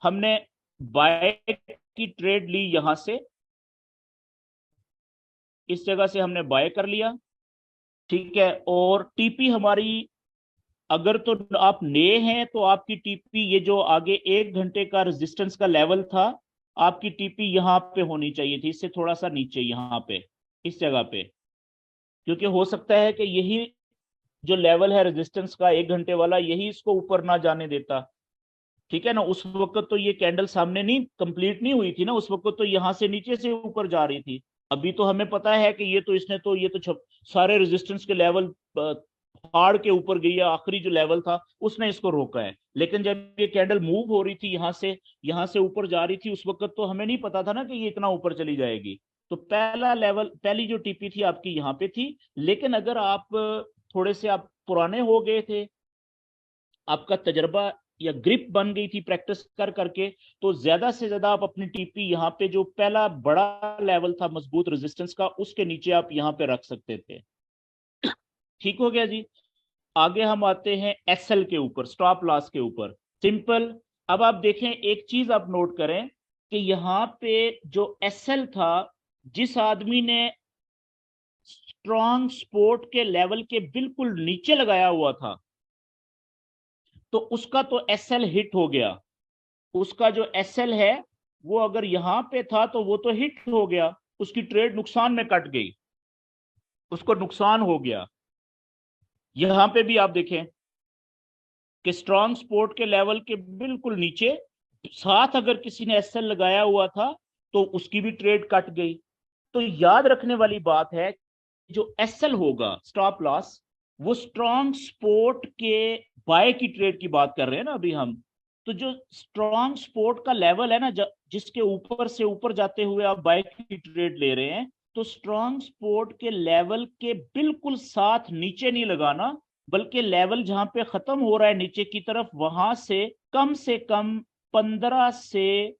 हमने बाय की ट्रेड ली यहां से, इस जगह से हमने बाय कर लिया, ठीक है। और टीपी हमारी, अगर तो आप ने हैं तो आपकी टीपी, ये जो आगे 1 घंटे का रेजिस्टेंस का लेवल था, आपकी टीपी यहां पे होनी चाहिए थी, इससे थोड़ा सा नीचे यहां पे, इस जगह पे। क्योंकि हो सकता है कि यही जो लेवल है रेजिस्टेंस का 1 घंटे वाला, यही इसको ऊपर ना जाने देता, ठीक है ना। उस वक्त तो ये कैंडल सामने नहीं कंप्लीट नहीं हुई थी ना, उस वक्त तो यहां से नीचे से ऊपर जा रही थी। अभी तो हमें पता है कि ये तो इसने तो ये तो सारे रेजिस्टेंस के लेवल फाड़ के ऊपर गई है, आखिरी जो लेवल था उसने इसको रोका है। लेकिन जब ये कैंडल मूव हो रही थी यहां से ऊपर जा रही थी, उस वक्त तो हमें नहीं पता था ना कि ये इतना ऊपर चली जाएगी। तो पहला लेवल, पहली जो टीपी थी आपकी यहाँ पे थी। लेकिन अगर आप थोड़े से आप पुराने हो गए थे, आपका तजर्बा या ग्रिप बन गई थी प्रैक्टिस कर करके, तो ज्यादा से ज्यादा आप अपनी टीपी यहाँ पे जो पहला बड़ा लेवल था मजबूत रेजिस्टेंस का, उसके नीचे आप यहाँ पे रख सकते थे। ठीक हो गया जी। आगे हम आते हैं एसएल के ऊपर, स्टॉप लॉस के ऊपर। सिंपल। अब आप देखें, एक चीज आप नोट करें कि यहाँ पे जो एसएल था, जिस आदमी ने स्ट्रॉन्ग सपोर्ट के लेवल के बिल्कुल नीचे लगाया हुआ था, तो उसका तो एसएल हिट हो गया। उसका जो एसएल है वो अगर यहां पे था तो वो तो हिट हो गया, उसकी ट्रेड नुकसान में कट गई, उसको नुकसान हो गया। यहां पे भी आप देखें कि स्ट्रॉन्ग सपोर्ट के लेवल के बिल्कुल नीचे साथ अगर किसी ने एसएल लगाया हुआ था तो उसकी भी ट्रेड कट गई। तो याद रखने वाली बात है, जो एसएल होगा स्टॉप लॉस, वो स्ट्रॉन्ग सपोर्ट के बाय की ट्रेड की बात कर रहे हैं ना अभी हम। तो जो स्ट्रॉन्ग सपोर्ट का लेवल है ना, जिसके ऊपर से ऊपर जाते हुए आप बाय की ट्रेड ले रहे हैं, तो स्ट्रॉन्ग सपोर्ट के लेवल के बिल्कुल साथ नीचे नहीं लगाना, बल्कि लेवल जहां पे खत्म हो रहा है नीचे की तरफ, वहां से कम 15 से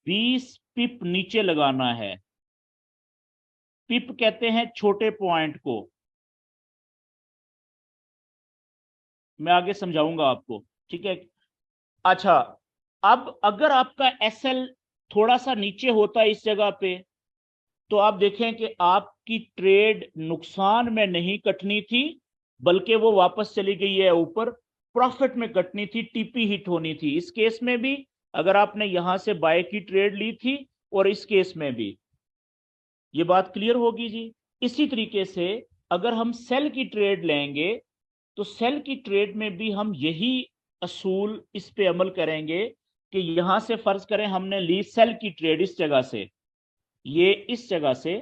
20 पिप नीचे लगाना है। पिप कहते हैं छोटे पॉइंट को, मैं आगे समझाऊंगा आपको, ठीक है। अच्छा, अब अगर आपका एसएल थोड़ा सा नीचे होता है इस जगह पे, तो आप देखें कि आपकी ट्रेड नुकसान में नहीं कटनी थी, बल्कि वो वापस चली गई है ऊपर, प्रॉफिट में कटनी थी, टीपी हिट होनी थी। इस केस में भी अगर आपने यहां से बाय की ट्रेड ली थी, और इस केस में भी, ये बात क्लियर होगी जी। इसी तरीके से अगर हम सेल की ट्रेड लेंगे, तो सेल की ट्रेड में भी हम यही असूल इस पे अमल करेंगे कि यहां से फर्ज करें हमने ली सेल की ट्रेड इस जगह से, ये इस जगह से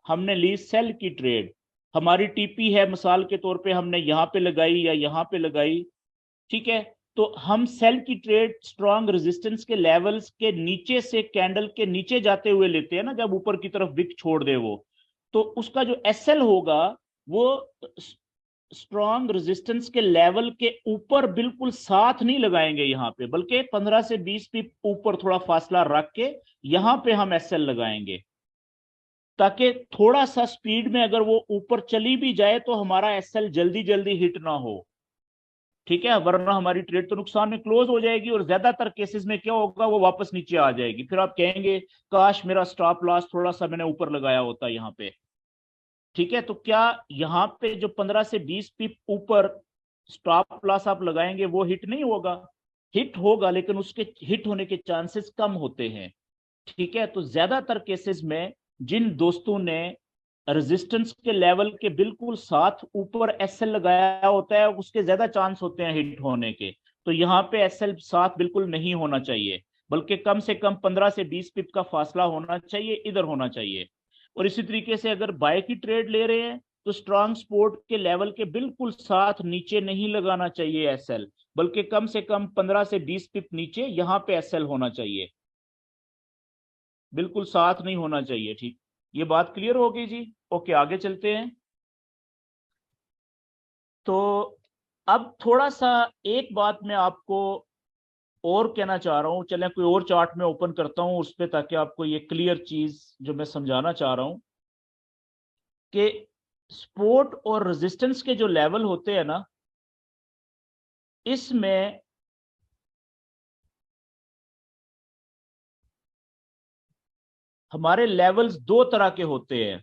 हमने ली सेल की ट्रेड, हमारी टीपी है, मिसाल के तौर पे हमने यहाँ पे लगाई या यहाँ पे लगाई, ठीक है, तो हम सेल की ट्रेड स्ट्रॉन्ग रेजिस्टेंस के लेवल्स के नीचे से कैंडल के नीचे जाते हुए लेते हैं ना, जब ऊपर की तरफ विक छोड़ दे वो, तो उसका जो एसएल होगा वो स्ट्रॉन्ग रेजिस्टेंस के लेवल के ऊपर बिल्कुल साथ नहीं लगाएंगे यहाँ पे, बल्कि 15 से 20 पिप ऊपर थोड़ा फासला रख के यहाँ पे हम एसएल लगाएंगे, ताकि थोड़ा सा स्पीड में अगर वो ऊपर चली भी जाए तो हमारा एसएल जल्दी जल्दी हिट ना हो, ठीक है, वरना हमारी ट्रेड तो नुकसान में क्लोज हो जाएगी और ज्यादातर केसेस में क्या होगा, वो वापस नीचे आ जाएगी, फिर आप कहेंगे काश मेरा स्टॉप लॉस थोड़ा सा मैंने ऊपर लगाया होता यहाँ पे, ठीक है। तो क्या यहाँ पे जो 15 से 20 पिप ऊपर स्टॉप लॉस आप लगाएंगे वो हिट नहीं होगा? हिट होगा, लेकिन उसके हिट होने के चांसेस कम होते हैं, ठीक है। तो ज्यादातर केसेस में जिन दोस्तों ने रेजिस्टेंस के लेवल के बिल्कुल साथ ऊपर एसएल लगाया होता है, उसके ज्यादा चांस होते हैं हिट होने के। तो यहाँ पे एसएल साथ बिल्कुल नहीं होना चाहिए, बल्कि कम से कम 15 से 20 पिप का फासला होना चाहिए, इधर होना चाहिए। और इसी तरीके से अगर बाय की ट्रेड ले रहे हैं तो स्ट्रॉन्ग सपोर्ट के लेवल के बिल्कुल साथ नीचे नहीं लगाना चाहिए एसएल, बल्कि कम से कम 15 से 20 पिप नीचे यहाँ पे एसएल होना चाहिए, बिल्कुल साथ नहीं होना चाहिए, ठीक। ये बात क्लियर होगी जी? ओके, आगे चलते हैं। तो अब थोड़ा सा एक बात मैं आपको और कहना चाह रहा हूं, चलें कोई और चार्ट में ओपन करता हूं उस पर, ताकि आपको ये क्लियर चीज जो मैं समझाना चाह रहा हूं कि सपोर्ट और रेजिस्टेंस के जो लेवल होते हैं ना, इसमें हमारे लेवल्स दो तरह के होते हैं।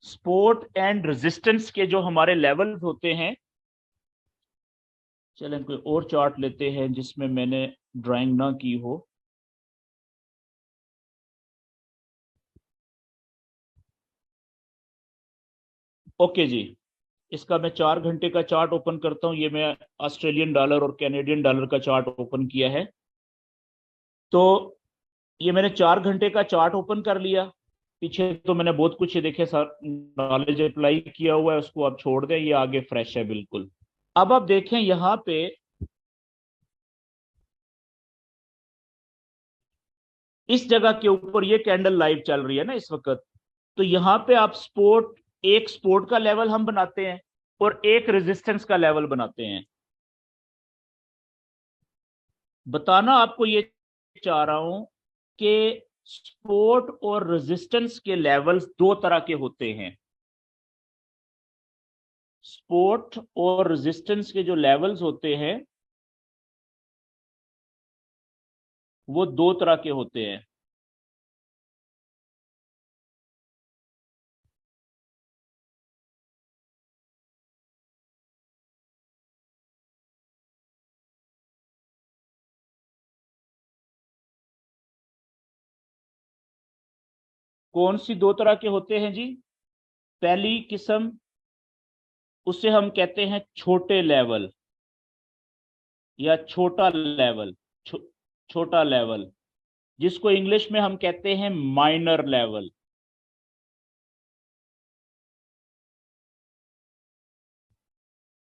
सपोर्ट एंड रेजिस्टेंस के जो हमारे लेवल्स होते हैं, चलें कोई और चार्ट लेते हैं जिसमें मैंने ड्राइंग ना की हो। ओके जी, इसका मैं 4 घंटे का चार्ट ओपन करता हूं। ये मैं ऑस्ट्रेलियन डॉलर और कैनेडियन डॉलर का चार्ट ओपन किया है। तो ये मैंने 4 घंटे का चार्ट ओपन कर लिया। पीछे तो मैंने बहुत कुछ ये देखे सर नॉलेज अप्लाई किया हुआ है, उसको आप छोड़ दें, ये आगे फ्रेश है बिल्कुल। अब आप देखें यहाँ पे इस जगह के ऊपर ये कैंडल लाइव चल रही है ना इस वक्त, तो यहाँ पे आप सपोर्ट, एक सपोर्ट का लेवल हम बनाते हैं और एक रेजिस्टेंस का लेवल बनाते हैं। बताना आपको ये चाह रहा हूं कि सपोर्ट और रेजिस्टेंस के लेवल्स दो तरह के होते हैं। सपोर्ट और रेजिस्टेंस के जो लेवल्स होते हैं वो दो तरह के होते हैं। कौन सी दो तरह के होते हैं जी? पहली किस्म, उसे हम कहते हैं छोटे लेवल या छोटा लेवल, छोटा लेवल, जिसको इंग्लिश में हम कहते हैं माइनर लेवल।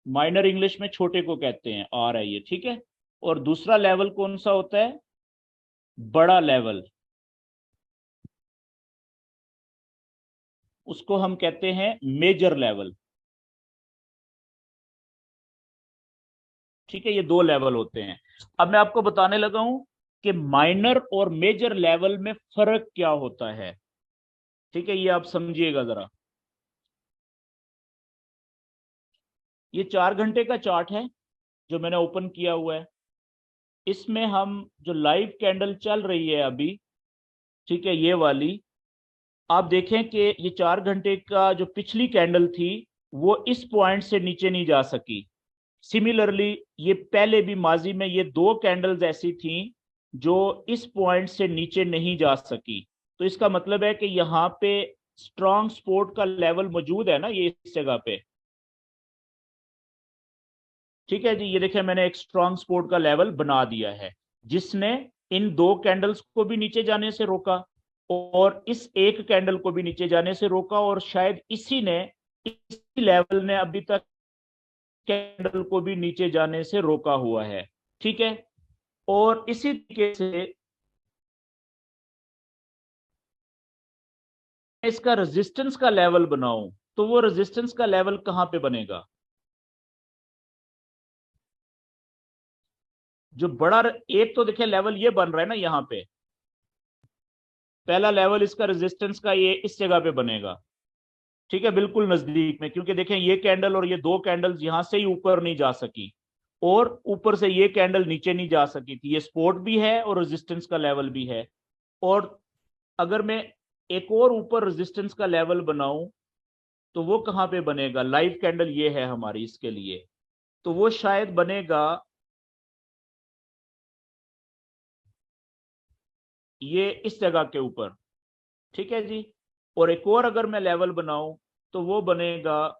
माइनर इंग्लिश में छोटे को कहते हैं, आ रहा है ये, ठीक है। और दूसरा लेवल कौन सा होता है? बड़ा लेवल, उसको हम कहते हैं मेजर लेवल, ठीक है। ये दो लेवल होते हैं। अब मैं आपको बताने लगा हूं कि माइनर और मेजर लेवल में फर्क क्या होता है, ठीक है, ये आप समझिएगा जरा। ये 4 घंटे का चार्ट है जो मैंने ओपन किया हुआ है। इसमें हम जो लाइव कैंडल चल रही है अभी, ठीक है, ये वाली, आप देखें कि ये 4 घंटे का जो पिछली कैंडल थी वो इस पॉइंट से नीचे नहीं जा सकी। सिमिलरली ये पहले भी माजी में ये दो कैंडल्स ऐसी थी जो इस पॉइंट से नीचे नहीं जा सकी। तो इसका मतलब है कि यहाँ पे स्ट्रॉन्ग सपोर्ट का लेवल मौजूद है ना, ये इस जगह पे। ठीक है जी, ये देखिए मैंने एक स्ट्रॉन्ग सपोर्ट का लेवल बना दिया है, जिसने इन दो कैंडल्स को भी नीचे जाने से रोका और इस एक कैंडल को भी नीचे जाने से रोका, और शायद इसी लेवल ने अभी तक कैंडल को भी नीचे जाने से रोका हुआ है। ठीक है, और इसी तरीके से इसका रेजिस्टेंस का लेवल बनाऊं, तो वो रेजिस्टेंस का लेवल कहां पे बनेगा? जो बड़ा एक तो देखिए लेवल ये बन रहा है ना, यहां पे पहला लेवल इसका रेजिस्टेंस का ये इस जगह पे बनेगा। ठीक है, बिल्कुल नजदीक में, क्योंकि देखें ये कैंडल और ये दो कैंडल्स यहां से ही ऊपर नहीं जा सकी, और ऊपर से ये कैंडल नीचे नहीं जा सकी थी। ये सपोर्ट भी है और रेजिस्टेंस का लेवल भी है। और अगर मैं एक और ऊपर रेजिस्टेंस का लेवल बनाऊं, तो वो कहां पे बनेगा? लाइव कैंडल ये है हमारी, इसके लिए तो वो शायद बनेगा ये इस जगह के ऊपर। ठीक है जी, और एक और अगर मैं लेवल बनाऊं, तो वो बनेगा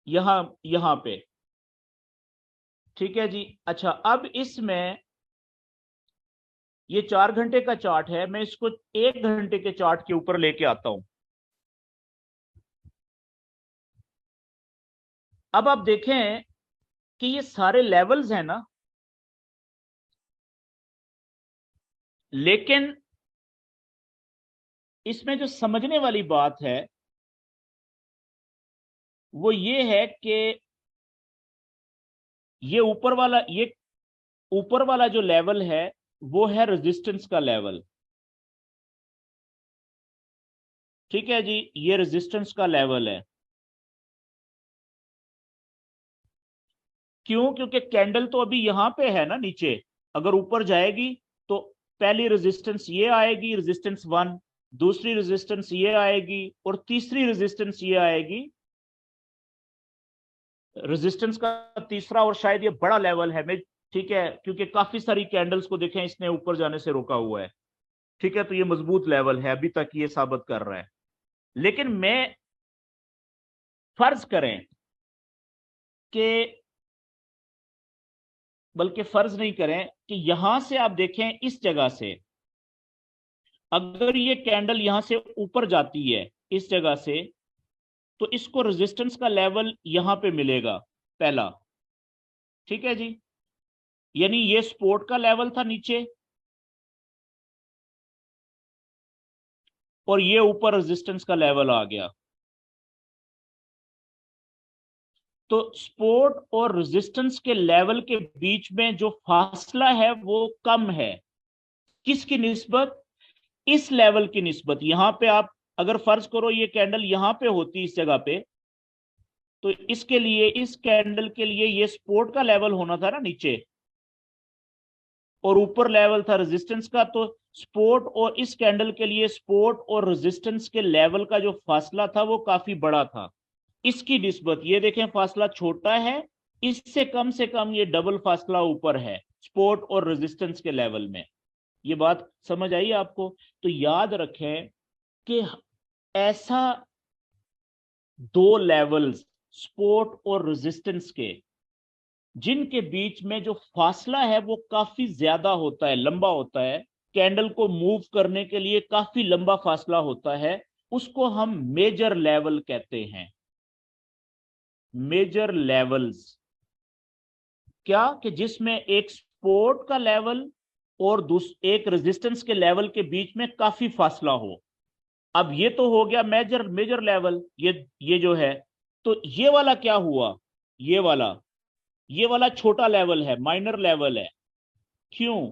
यहां यहां पे। ठीक है जी, अच्छा अब इसमें ये 4 घंटे का चार्ट है, मैं इसको 1 घंटे के चार्ट के ऊपर लेके आता हूं। अब आप देखें कि ये सारे लेवल्स हैं ना, लेकिन इसमें जो समझने वाली बात है वो ये है कि ये ऊपर वाला जो लेवल है वो है रेजिस्टेंस का लेवल। ठीक है जी, ये रेजिस्टेंस का लेवल है। क्यों? क्योंकि कैंडल तो अभी यहां पे है ना नीचे, अगर ऊपर जाएगी तो पहली रेजिस्टेंस ये आएगी, रेजिस्टेंस 1, दूसरी रेजिस्टेंस ये आएगी, और तीसरी रेजिस्टेंस ये आएगी, रेजिस्टेंस का तीसरा और शायद ये बड़ा लेवल है। मैं ठीक है, क्योंकि काफी सारी कैंडल्स को देखें इसने ऊपर जाने से रोका हुआ है। ठीक है, तो ये मजबूत लेवल है, अभी तक ये साबित कर रहा है। लेकिन मैं फर्ज करें कि, बल्कि फर्ज नहीं करें कि यहां से आप देखें इस जगह से अगर ये कैंडल यहां से ऊपर जाती है इस जगह से, तो इसको रेजिस्टेंस का लेवल यहां पे मिलेगा पहला। ठीक है जी, यानी ये सपोर्ट का लेवल था नीचे, और ये ऊपर रेजिस्टेंस का लेवल आ गया। तो सपोर्ट और रेजिस्टेंस के लेवल के बीच में जो फासला है वो कम है। किसकी निस्बत? इस लेवल की निस्बत। यहां पे आप अगर फर्ज करो ये कैंडल यहां पे होती इस जगह पे, तो इसके लिए, इस कैंडल के लिए ये सपोर्ट का लेवल होना था ना नीचे, और ऊपर लेवल था रेजिस्टेंस का। तो सपोर्ट और इस कैंडल के लिए सपोर्ट और रेजिस्टेंस के लेवल का जो फासला था वो काफी बड़ा था। इसकी निस्बत ये देखें फासला छोटा है, इससे कम से कम ये डबल फासला ऊपर है सपोर्ट और रेजिस्टेंस के लेवल में। ये बात समझ आई आपको? तो याद रखें कि ऐसा दो लेवल्स सपोर्ट और रेजिस्टेंस के जिनके बीच में जो फासला है वो काफी ज्यादा होता है, लंबा होता है, कैंडल को मूव करने के लिए काफी लंबा फासला होता है, उसको हम मेजर लेवल कहते हैं। मेजर लेवल्स क्या? कि जिसमें एक सपोर्ट का लेवल और एक रेजिस्टेंस के लेवल के बीच में काफी फासला हो। अब ये तो हो गया मेजर मेजर लेवल, ये जो है। तो ये वाला क्या हुआ? ये वाला छोटा लेवल है, माइनर लेवल है। क्यों?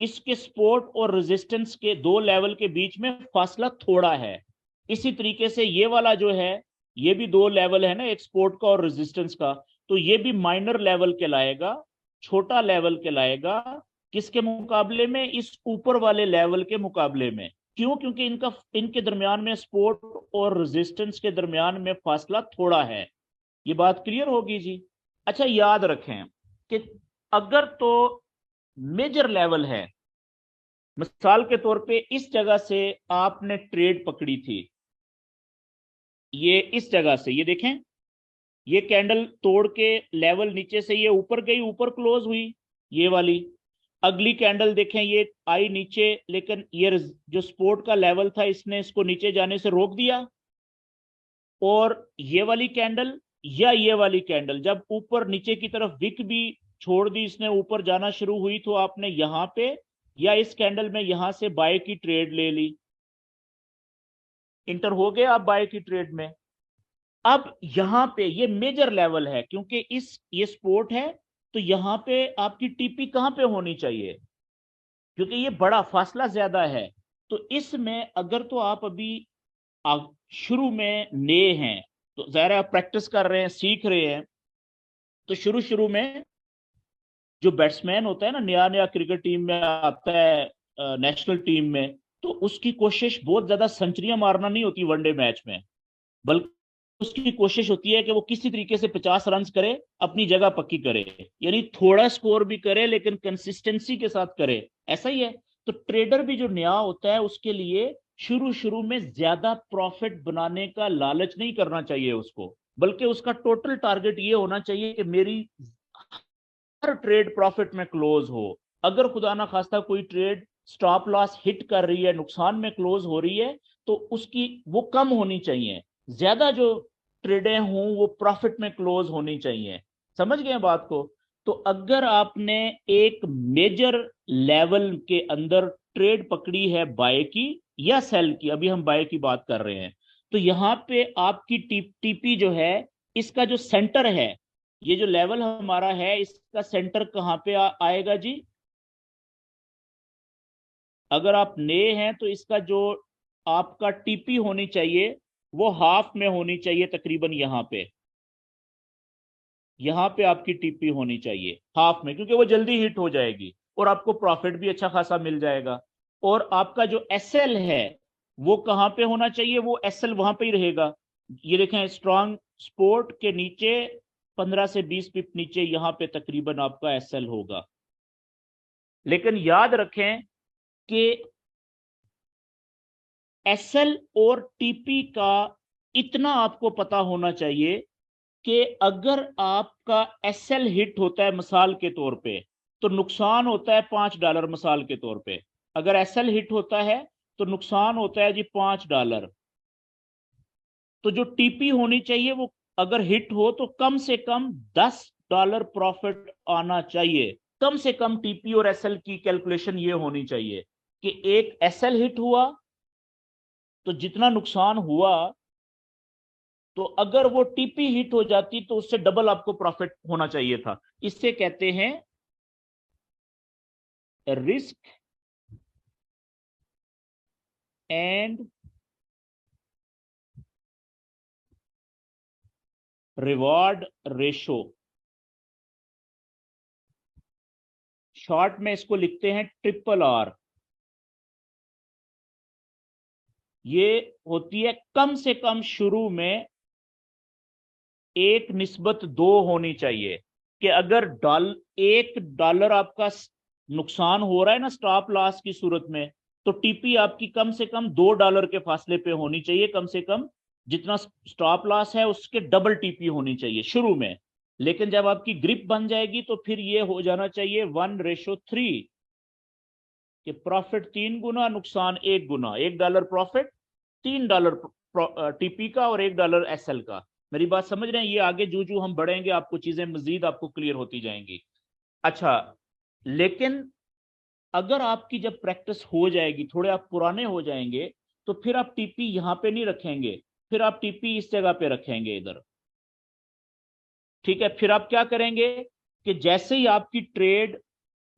इसके सपोर्ट और रेजिस्टेंस के दो लेवल के बीच में फासला थोड़ा है। इसी तरीके से ये वाला जो है, ये भी दो लेवल है ना, एक सपोर्ट का और रेजिस्टेंस का, तो ये भी माइनर लेवल कहलाएगा, छोटा लेवल कहलाएगा। किसके मुकाबले में? इस ऊपर वाले लेवल के मुकाबले में। क्यों? क्योंकि इनके दरमियान में, सपोर्ट और रेजिस्टेंस के दरमियान में फासला थोड़ा है। ये बात क्लियर होगी जी? अच्छा याद रखें कि अगर तो मेजर लेवल है, मिसाल के तौर पे इस जगह से आपने ट्रेड पकड़ी थी, ये इस जगह से, ये देखें, ये कैंडल तोड़ के लेवल नीचे से ये ऊपर गई, ऊपर क्लोज हुई ये वाली। अगली कैंडल देखें, ये आई नीचे, लेकिन ये जो सपोर्ट का लेवल था इसने इसको नीचे जाने से रोक दिया। और ये वाली कैंडल या ये वाली कैंडल जब ऊपर नीचे की तरफ विक भी छोड़ दी इसने, ऊपर जाना शुरू हुई, तो आपने यहां पे या इस कैंडल में यहां से बाय की ट्रेड ले ली, इंटर हो गए आप बाय की ट्रेड में। अब यहां पे ये मेजर लेवल है, क्योंकि ये सपोर्ट है, तो यहां पे आपकी टीपी कहां पे होनी चाहिए, क्योंकि ये बड़ा फासला ज्यादा है। तो इसमें अगर तो आप अभी शुरू में नए हैं, तो ज़ाहिर है आप प्रैक्टिस कर रहे हैं, सीख रहे हैं, तो शुरू शुरू में जो बैट्समैन होता है ना, नया नया क्रिकेट टीम में आता है, नेशनल टीम में, तो उसकी कोशिश बहुत ज्यादा सेंचुरियां मारना नहीं होती वनडे मैच में, बल्कि उसकी कोशिश होती है कि वो किसी तरीके से 50 रन करे, अपनी जगह पक्की करे, यानी थोड़ा स्कोर भी करे लेकिन कंसिस्टेंसी के साथ करे, ऐसा ही है। तो ट्रेडर भी जो नया होता है उसके लिए शुरू शुरू में ज्यादा प्रॉफिट बनाने का लालच नहीं करना चाहिए उसको, बल्कि उसका टोटल टारगेट ये होना चाहिए कि मेरी हर ट्रेड प्रॉफिट में क्लोज हो। अगर खुदा ना खास्ता कोई ट्रेड स्टॉप लॉस हिट कर रही है, नुकसान में क्लोज हो रही है, तो उसकी वो कम होनी चाहिए, ज्यादा जो ट्रेडें हों वो प्रॉफिट में क्लोज होनी चाहिए। समझ गए बात को? तो अगर आपने एक मेजर लेवल के अंदर ट्रेड पकड़ी है बाय की या सेल की, अभी हम बाय की बात कर रहे हैं, तो यहां पे आपकी टीपी जो है, इसका जो सेंटर है, ये जो लेवल हमारा है, इसका सेंटर कहां पे आएगा जी? अगर आप नए हैं तो इसका जो आपका टीपी होनी चाहिए वो हाफ में होनी चाहिए, तकरीबन यहां पे आपकी टीपी होनी चाहिए हाफ में, क्योंकि वो जल्दी हिट हो जाएगी और आपको प्रॉफिट भी अच्छा खासा मिल जाएगा। और आपका जो एसएल है वो कहां पे होना चाहिए? वो एसएल वहां पे ही रहेगा। ये देखें, स्ट्रॉन्ग सपोर्ट के नीचे 15 से 20 पिप नीचे यहां पे तकरीबन आपका एसएल होगा। लेकिन याद रखें कि एसएल और टीपी का इतना आपको पता होना चाहिए कि अगर आपका एसएल हिट होता है मिसाल के तौर पे, तो नुकसान होता है $5 मिसाल के तौर पे। अगर एसएल हिट होता है तो नुकसान होता है जी $5। तो जो टीपी होनी चाहिए वो अगर हिट हो तो कम से कम $10 प्रॉफिट आना चाहिए। कम से कम टीपी और एसएल की कैलकुलेशन ये होनी चाहिए कि एक एसएल हिट हुआ तो जितना नुकसान हुआ, तो अगर वो टीपी हिट हो जाती तो उससे डबल आपको प्रॉफिट होना चाहिए था। इससे कहते हैं risk and reward ratio. Short में इसको लिखते हैं RRR। ये होती है कम से कम शुरू में 1:2 होनी चाहिए, कि अगर $1 आपका नुकसान हो रहा है ना स्टॉप लॉस की सूरत में, तो टीपी आपकी कम से कम $2 के फासले पे होनी चाहिए, कम से कम जितना स्टॉप लॉस है उसके डबल टीपी होनी चाहिए शुरू में। लेकिन जब आपकी ग्रिप बन जाएगी तो फिर ये हो जाना चाहिए 1:3, कि प्रॉफिट 3 गुना, नुकसान 1 गुना। $1 प्रॉफिट, $3 टीपी का और $1 एसएल का। मेरी बात समझ रहे हैं? ये आगे जो जो हम बढ़ेंगे आपको चीजें मजीद आपको क्लियर होती जाएंगी। अच्छा, लेकिन अगर आपकी जब प्रैक्टिस हो जाएगी, थोड़े आप पुराने हो जाएंगे, तो फिर आप टीपी यहां पे नहीं रखेंगे, फिर आप टीपी इस जगह पे रखेंगे, इधर। ठीक है, फिर आप क्या करेंगे कि जैसे ही आपकी ट्रेड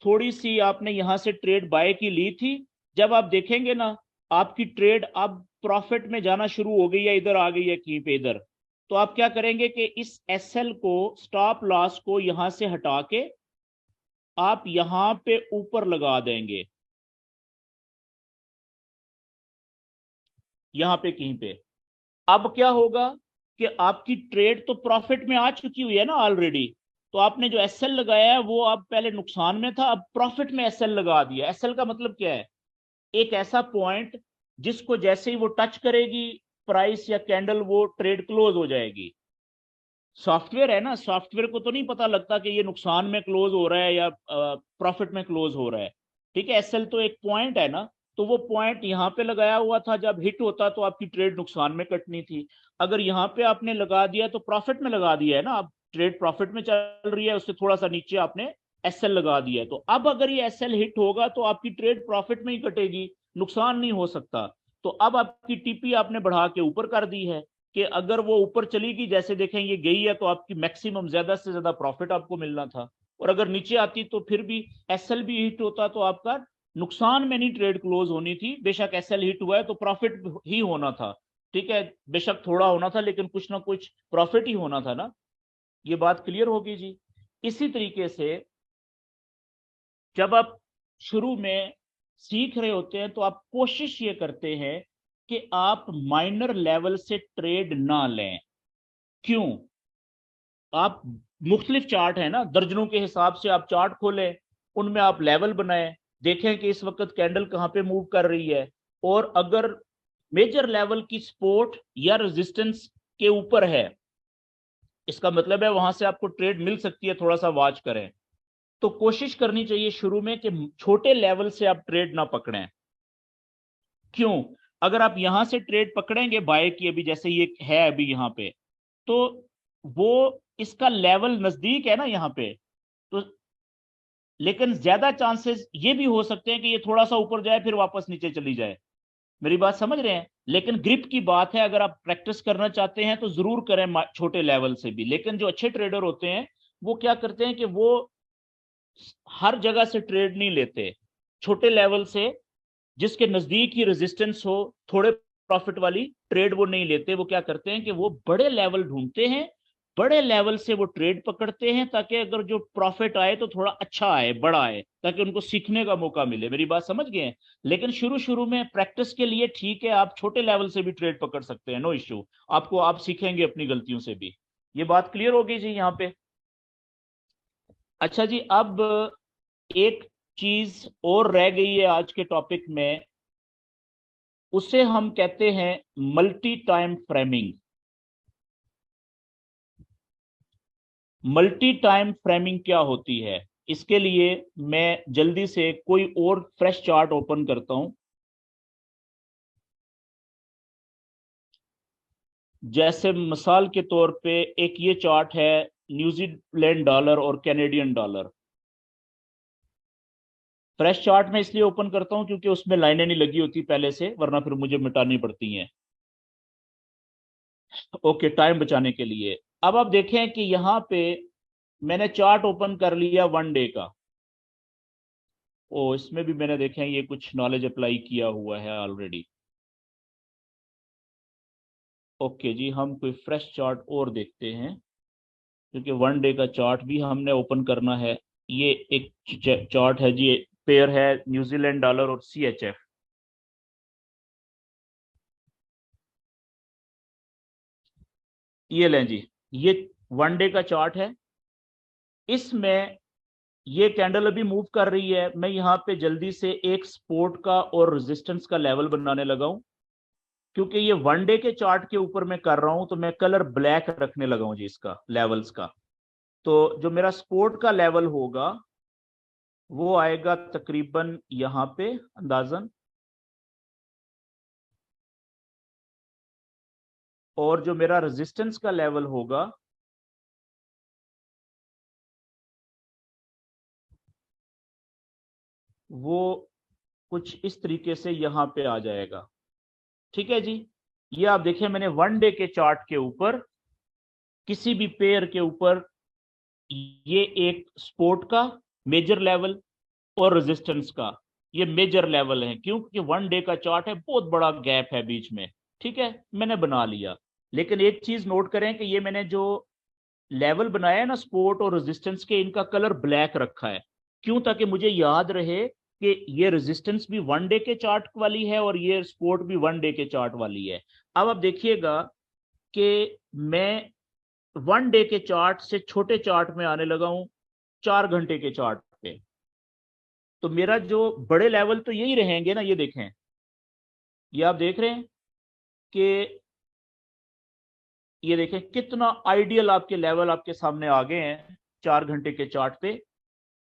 थोड़ी सी, आपने यहां से ट्रेड बाय की ली थी, जब आप देखेंगे ना आपकी ट्रेड अब प्रॉफिट में जाना शुरू हो गई है, इधर आ गई है कहीं पे इधर, तो आप क्या करेंगे कि इस एसएल को, स्टॉप लॉस को यहां से हटा के आप यहां पे ऊपर लगा देंगे, यहां पे कहीं पे। अब क्या होगा कि आपकी ट्रेड तो प्रॉफिट में आ चुकी हुई है ना ऑलरेडी, तो आपने जो एसएल लगाया है वो अब पहले नुकसान में था, अब प्रॉफिट में एसएल लगा दिया। एसएल का मतलब क्या है? एक ऐसा पॉइंट जिसको जैसे ही वो टच करेगी प्राइस या कैंडल वो ट्रेड क्लोज हो जाएगी। सॉफ्टवेयर है ना, सॉफ्टवेयर को तो नहीं पता लगता कि ये नुकसान में क्लोज हो रहा है या प्रॉफिट में क्लोज हो रहा है। ठीक है, एसएल तो एक पॉइंट है ना, तो वो पॉइंट यहाँ पे लगाया हुआ था, जब हिट होता तो आपकी ट्रेड नुकसान में कटनी थी। अगर यहाँ पे आपने लगा दिया तो प्रॉफिट में लगा दिया है ना, अब ट्रेड प्रॉफिट में चल रही है, उससे थोड़ा सा नीचे आपने एसएल लगा दिया है। तो अब अगर ये एसएल हिट होगा तो आपकी ट्रेड प्रॉफिट में ही कटेगी, नुकसान नहीं हो सकता। तो अब आपकी टीपी आपने बढ़ा के ऊपर कर दी है कि अगर वो ऊपर चली गई, जैसे देखें ये गई है, तो आपकी मैक्सिमम ज्यादा से ज्यादा प्रॉफिट आपको मिलना था। और अगर नीचे आती तो फिर भी एसएल भी हिट होता तो आपका नुकसान में नहीं ट्रेड क्लोज होनी थी। बेशक एसएल हिट हुआ है तो प्रॉफिट ही होना था। ठीक है, बेशक थोड़ा होना था लेकिन कुछ ना कुछ प्रॉफिट ही होना था ना। ये बात क्लियर होगी जी। इसी तरीके से जब आप शुरू में सीख रहे होते हैं तो आप कोशिश ये करते हैं कि आप माइनर लेवल से ट्रेड ना लें। क्यों? आप मुख्तलिफ चार्ट है ना, दर्जनों के हिसाब से आप चार्ट खोलें, उनमें आप लेवल बनाएं, देखें कि इस वक्त कैंडल कहां पे मूव कर रही है, और अगर मेजर लेवल की सपोर्ट या रेजिस्टेंस के ऊपर है, इसका मतलब है वहां से आपको ट्रेड मिल सकती है, थोड़ा सा वॉच करें। तो कोशिश करनी चाहिए शुरू में कि छोटे लेवल से आप ट्रेड ना पकड़ें। क्यों? अगर आप यहां से ट्रेड पकड़ेंगे बाय की, अभी जैसे ये है अभी यहां पे, तो वो इसका लेवल नजदीक है ना यहाँ पे, तो लेकिन ज्यादा चांसेस ये भी हो सकते हैं कि ये थोड़ा सा ऊपर जाए फिर वापस नीचे चली जाए। मेरी बात समझ रहे हैं? लेकिन ग्रिप की बात है, अगर आप प्रैक्टिस करना चाहते हैं तो जरूर करें छोटे लेवल से भी। लेकिन जो अच्छे ट्रेडर होते हैं वो क्या करते हैं कि वो हर जगह से ट्रेड नहीं लेते, छोटे लेवल से जिसके नजदीक ही रेजिस्टेंस हो, थोड़े प्रॉफिट वाली ट्रेड वो नहीं लेते। वो क्या करते हैं कि वो बड़े लेवल ढूंढते हैं, बड़े लेवल से वो ट्रेड पकड़ते हैं, ताकि अगर जो प्रॉफिट आए तो थोड़ा अच्छा आए, बड़ा आए, ताकि उनको सीखने का मौका मिले। मेरी बात समझ गए हैं? लेकिन शुरू शुरू में प्रैक्टिस के लिए ठीक है, आप छोटे लेवल से भी ट्रेड पकड़ सकते हैं, नो इश्यू। आपको आप सीखेंगे अपनी गलतियों से भी। ये बात क्लियर होगी जी यहाँ पे? अच्छा जी, अब एक चीज और रह गई है आज के टॉपिक में, उसे हम कहते हैं multi time framing. Multi time framing क्या होती है? इसके लिए मैं जल्दी से कोई और फ्रेश चार्ट ओपन करता हूं। जैसे मिसाल के तौर पे एक ये चार्ट है, न्यूजीलैंड डॉलर और कैनेडियन डॉलर। फ्रेश चार्ट में इसलिए ओपन करता हूं क्योंकि उसमें लाइनें नहीं लगी होती पहले से, वरना फिर मुझे मिटानी पड़ती हैं। ओके, टाइम बचाने के लिए। अब आप देखें कि यहां पे मैंने चार्ट ओपन कर लिया वन डे का। ओ, इसमें भी मैंने देखे ये कुछ नॉलेज अप्लाई किया हुआ है ऑलरेडी। ओके जी, हम कोई फ्रेश चार्ट और देखते हैं, क्योंकि वन डे का चार्ट भी हमने ओपन करना है। ये एक चार्ट है जी, पेयर है न्यूजीलैंड डॉलर और CHF। ये लें जी, ये वन डे का चार्ट है। इसमें ये कैंडल अभी मूव कर रही है, मैं यहाँ पे जल्दी से एक सपोर्ट का और रेजिस्टेंस का लेवल बनाने लगा हूं। क्योंकि ये वन डे के चार्ट के ऊपर मैं कर रहा हूं, तो मैं कलर ब्लैक रखने लगा हूं जी इसका, लेवल्स का। तो जो मेरा सपोर्ट का लेवल होगा वो आएगा तकरीबन यहां पे अंदाजन, और जो मेरा रेजिस्टेंस का लेवल होगा वो कुछ इस तरीके से यहां पे आ जाएगा। ठीक है जी, ये आप देखिए मैंने वन डे के चार्ट के ऊपर किसी भी पेयर के ऊपर ये एक सपोर्ट का मेजर लेवल और रेजिस्टेंस का ये मेजर लेवल है। क्योंकि वन डे का चार्ट है, बहुत बड़ा गैप है बीच में। ठीक है, मैंने बना लिया। लेकिन एक चीज नोट करें कि ये मैंने जो लेवल बनाया है ना सपोर्ट और रेजिस्टेंस के, इनका कलर ब्लैक रखा है। क्यों? ताकि मुझे याद रहे कि ये रेजिस्टेंस भी वन डे के चार्ट वाली है और ये सपोर्ट भी वन डे के चार्ट वाली है। अब आप देखिएगा कि मैं वन डे के चार्ट से छोटे चार्ट में आने लगा हूं, 4 घंटे के चार्ट पे। तो मेरा जो बड़े लेवल तो यही रहेंगे ना, ये देखें, ये आप देख रहे हैं कि ये देखें कितना आइडियल आपके लेवल आपके सामने आ गए हैं 4 घंटे के चार्ट पे,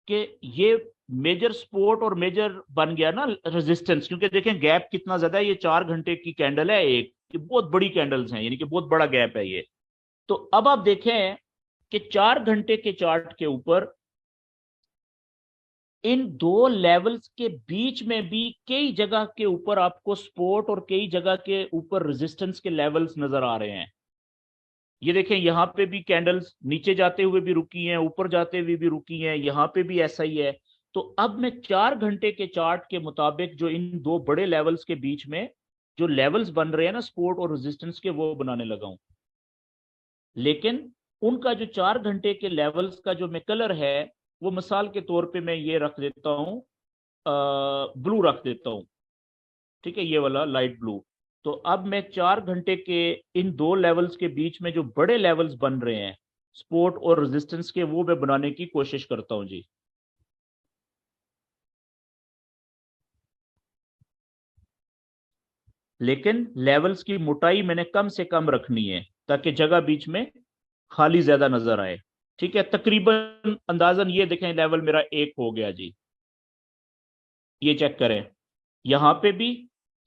कि ये मेजर सपोर्ट और मेजर बन गया ना रेजिस्टेंस, क्योंकि देखें गैप कितना ज्यादा है। ये 4 घंटे की कैंडल है एक, ये बहुत बड़ी कैंडल्स हैं, यानी कि बहुत बड़ा गैप है ये। तो अब आप देखें कि 4 घंटे के चार्ट के ऊपर इन दो लेवल्स के बीच में भी कई जगह के ऊपर आपको सपोर्ट और कई जगह के ऊपर रेजिस्टेंस के लेवल्स नजर आ रहे हैं। ये देखें यहाँ पे भी कैंडल्स नीचे जाते हुए भी रुकी हैं, ऊपर जाते हुए भी रुकी हैं, यहाँ पे भी ऐसा ही है। तो अब मैं 4 घंटे के चार्ट के मुताबिक जो इन दो बड़े लेवल्स के बीच में जो लेवल्स बन रहे हैं ना सपोर्ट और रेजिस्टेंस के, वो बनाने लगा हूं। लेकिन उनका जो 4 घंटे के लेवल्स का जो मैं कलर है, वो मिसाल के तौर पे मैं ये रख देता हूं, ब्लू रख देता हूं, ठीक है, ये वाला लाइट ब्लू। तो अब मैं 4 घंटे के इन दो लेवल्स के बीच में जो बड़े लेवल्स बन रहे हैं सपोर्ट और रेजिस्टेंस के, वो मैं बनाने की कोशिश करता हूं जी। लेकिन लेवल्स की मोटाई मैंने कम से कम रखनी है ताकि जगह बीच में खाली ज्यादा नजर आए। ठीक है, तकरीबन अंदाजन ये देखें लेवल मेरा 1 हो गया जी। ये चेक करें, यहाँ पे भी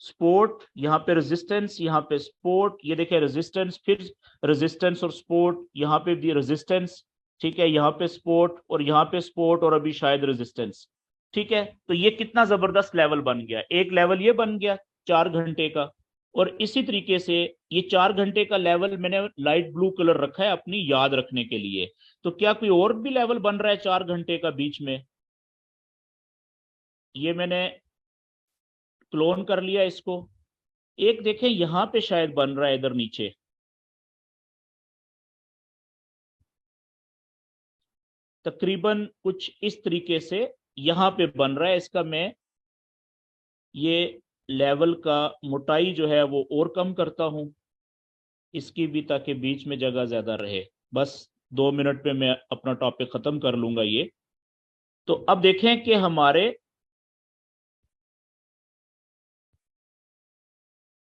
सपोर्ट, यहाँ पे रेजिस्टेंस, यहाँ पे सपोर्ट, ये देखें रेजिस्टेंस, फिर रेजिस्टेंस और सपोर्ट, यहाँ पे भी रेजिस्टेंस, ठीक है, यहाँ पे सपोर्ट और यहाँ पे सपोर्ट और अभी शायद रेजिस्टेंस। ठीक है, तो ये कितना जबरदस्त लेवल बन गया, एक लेवल ये बन गया 4 घंटे का। और इसी तरीके से ये 4 घंटे का लेवल मैंने लाइट ब्लू कलर रखा है अपनी याद रखने के लिए। तो क्या कोई और भी लेवल बन रहा है 4 घंटे का बीच में? ये मैंने क्लोन कर लिया इसको। एक देखें यहां पे शायद बन रहा है इधर नीचे, तकरीबन कुछ इस तरीके से यहां पे बन रहा है। इसका मैं ये लेवल का मोटाई जो है वो और कम करता हूं इसकी भी, ताकि बीच में जगह ज्यादा रहे। बस 2 मिनट में मैं अपना टॉपिक खत्म कर लूंगा ये। तो अब देखें कि हमारे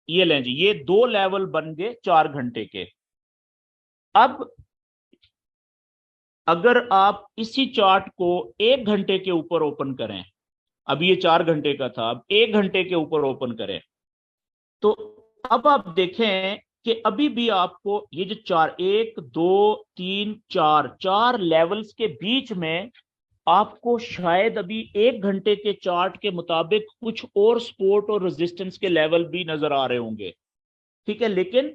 ये लें जी, ये दो लेवल बन गए 4 घंटे के। अब अगर आप इसी चार्ट को 1 घंटे के ऊपर ओपन करें, अब ये 4 घंटे का था, अब 1 घंटे के ऊपर ओपन करें, तो अब आप देखें कि अभी भी आपको ये जो चार, 1 2 3 4 चार लेवल्स के बीच में आपको शायद अभी 1 घंटे के चार्ट के मुताबिक कुछ और सपोर्ट और रेजिस्टेंस के लेवल भी नजर आ रहे होंगे। ठीक है, लेकिन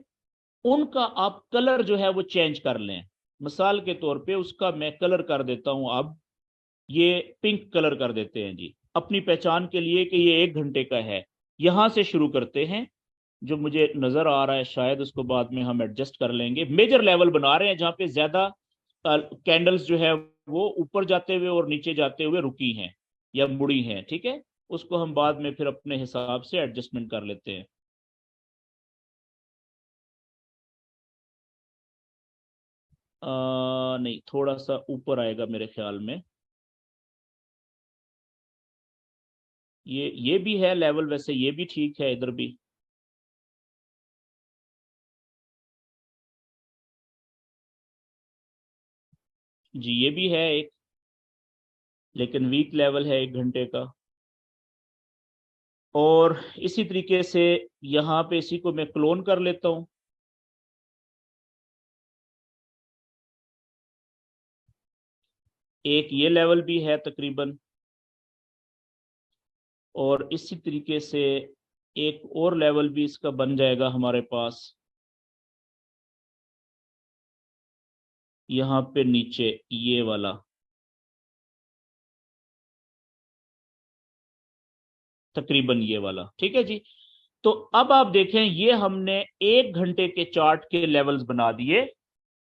उनका आप कलर जो है वो चेंज कर लें। मिसाल के तौर पे उसका मैं कलर कर देता हूं, अब ये पिंक कलर कर देते हैं जी अपनी पहचान के लिए कि ये 1 घंटे का है। यहां से शुरू करते हैं, जो मुझे नजर आ रहा है शायद उसको बाद में हम एडजस्ट कर लेंगे। मेजर लेवल बना रहे हैं जहां पे ज्यादा कैंडल्स जो है वो ऊपर जाते हुए और नीचे जाते हुए रुकी हैं या मुड़ी हैं। ठीक है, उसको हम बाद में फिर अपने हिसाब से एडजस्टमेंट कर लेते हैं। नहीं, थोड़ा सा ऊपर आएगा मेरे ख्याल में। ये भी है लेवल, वैसे ये भी ठीक है इधर भी। जी ये भी है एक, लेकिन वीक लेवल है 1 घंटे का। और इसी तरीके से यहाँ पे इसी को मैं क्लोन कर लेता हूँ। एक ये लेवल भी है तकरीबन, और इसी तरीके से एक और लेवल भी इसका बन जाएगा हमारे पास यहाँ पे नीचे, ये वाला तकरीबन ये वाला। ठीक है जी। तो अब आप देखें ये हमने 1 घंटे के चार्ट के लेवल्स बना दिए।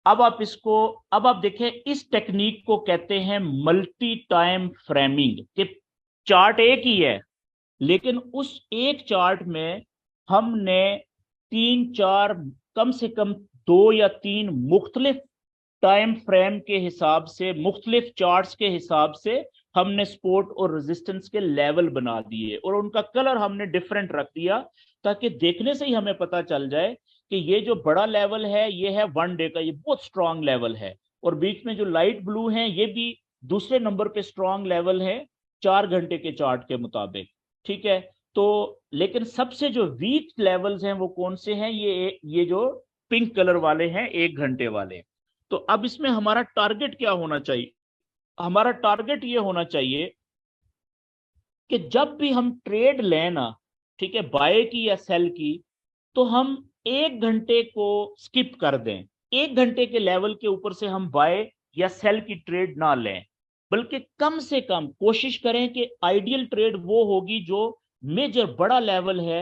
अब आप इसको, अब आप देखें इस टेक्निक को कहते हैं मल्टी टाइम फ्रेमिंग, कि चार्ट एक ही है लेकिन उस एक चार्ट में हमने 3 4, कम से कम 2 या 3 मुख्तलिफ टाइम फ्रेम के हिसाब से, मुख्तलिफ चार्ट्स के हिसाब से हमने सपोर्ट और रेजिस्टेंस के लेवल बना दिए और उनका कलर हमने डिफरेंट रख दिया, ताकि देखने से ही हमें पता चल जाए कि ये जो बड़ा लेवल है ये है 1 डे का, ये बहुत स्ट्रांग लेवल है, और बीच में जो लाइट ब्लू है ये भी दूसरे नंबर पे स्ट्रांग लेवल है 4 घंटे के चार्ट के मुताबिक। ठीक है, तो लेकिन सबसे जो वीक लेवल्स हैं वो कौन से हैं, ये जो पिंक कलर वाले हैं 1 घंटे वाले। तो अब इसमें हमारा टारगेट क्या होना चाहिए, हमारा टारगेट ये होना चाहिए कि जब भी हम ट्रेड लें ना, ठीक है, बाय की या सेल की, तो हम 1 घंटे को स्किप कर दें। 1 घंटे के लेवल के ऊपर से हम बाय या सेल की ट्रेड ना लें, बल्कि कम से कम कोशिश करें कि आइडियल ट्रेड वो होगी जो मेजर बड़ा लेवल है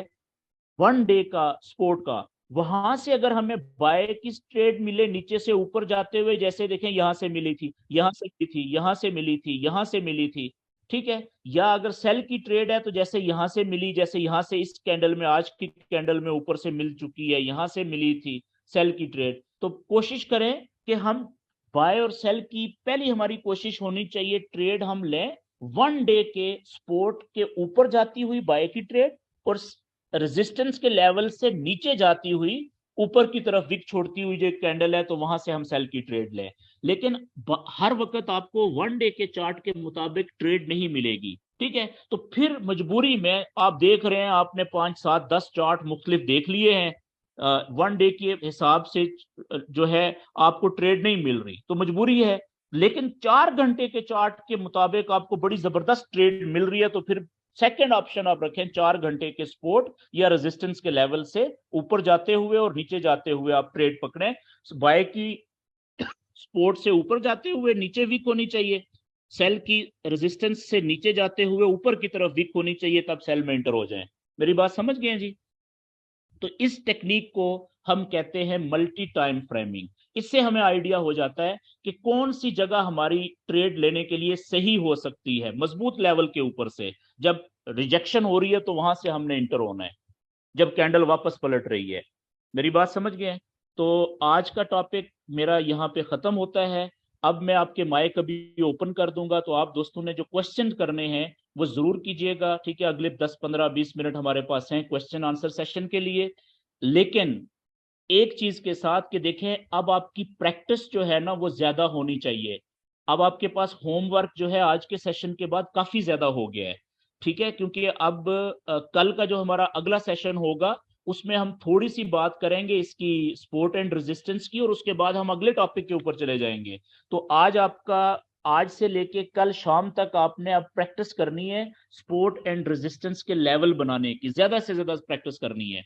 1 डे का स्पोर्ट का, वहां से अगर हमें बाय की ट्रेड मिले नीचे से ऊपर जाते हुए, जैसे देखें यहां से मिली थी, यहां से मिली थी, यहां से मिली थी, यहां से मिली थी, ठीक है, या अगर सेल की ट्रेड है तो जैसे यहां से मिली, जैसे यहां से इस कैंडल में, आज की कैंडल में ऊपर से मिल चुकी है, यहां से मिली थी सेल की ट्रेड, तो कोशिश करें कि हम बाय और सेल की, पहली हमारी कोशिश होनी चाहिए ट्रेड हम लें 1 डे के स्पोर्ट के ऊपर जाती हुई बाय की ट्रेड, और रेजिस्टेंस के लेवल से नीचे जाती हुई ऊपर की तरफ विक छोड़ती हुई जो कैंडल है, तो वहां से हम सेल की ट्रेड लें। लेकिन हर वक्त आपको 1 डे के चार्ट के मुताबिक ट्रेड नहीं मिलेगी, ठीक है, तो फिर मजबूरी में आप देख रहे हैं, आपने 5 7 10 चार्ट मुख्तलिफ देख लिए हैं, 1 डे के हिसाब से जो है आपको ट्रेड नहीं मिल रही, तो मजबूरी है। लेकिन 4 घंटे के चार्ट के मुताबिक आपको बड़ी जबरदस्त ट्रेड मिल रही है, तो फिर सेकेंड ऑप्शन आप रखें 4 घंटे के सपोर्ट या रेजिस्टेंस के लेवल से ऊपर जाते हुए और नीचे जाते हुए आप ट्रेड पकड़ें। बाय की सपोर्ट से ऊपर जाते हुए नीचे वीक होनी चाहिए, सेल की रेजिस्टेंस से नीचे जाते हुए ऊपर की तरफ वीक होनी चाहिए, तब सेल में एंटर हो जाए। मेरी बात समझ गए जी? तो इस टेक्निक को हम कहते हैं मल्टी टाइम फ्रेमिंग। इससे हमें आइडिया हो जाता है कि कौन सी जगह हमारी ट्रेड लेने के लिए सही हो सकती है। मजबूत लेवल के ऊपर से जब रिजेक्शन हो रही है तो वहां से हमने इंटर होना है, जब कैंडल वापस पलट रही है। मेरी बात समझ गए? तो आज का टॉपिक मेरा यहाँ पे खत्म होता है। अब मैं आपके माइक अभी ओपन कर दूंगा, तो आप दोस्तों ने जो क्वेश्चन करने हैं वो जरूर कीजिएगा, ठीक है। अगले 10 15 20 मिनट हमारे पास हैं क्वेश्चन आंसर सेशन के लिए। लेकिन एक चीज के साथ कि देखें, अब आपकी प्रैक्टिस जो है ना वो ज्यादा होनी चाहिए। अब आपके पास होमवर्क जो है आज के सेशन के बाद काफी ज्यादा हो गया है, ठीक है, क्योंकि अब कल का जो हमारा अगला सेशन होगा उसमें हम थोड़ी सी बात करेंगे इसकी सपोर्ट एंड रेजिस्टेंस की, और उसके बाद हम अगले टॉपिक के ऊपर चले जाएंगे। तो आज आपका, आज से लेके कल शाम तक आपने अब प्रैक्टिस करनी है सपोर्ट एंड रेजिस्टेंस के लेवल बनाने की, ज्यादा से ज्यादा प्रैक्टिस करनी है।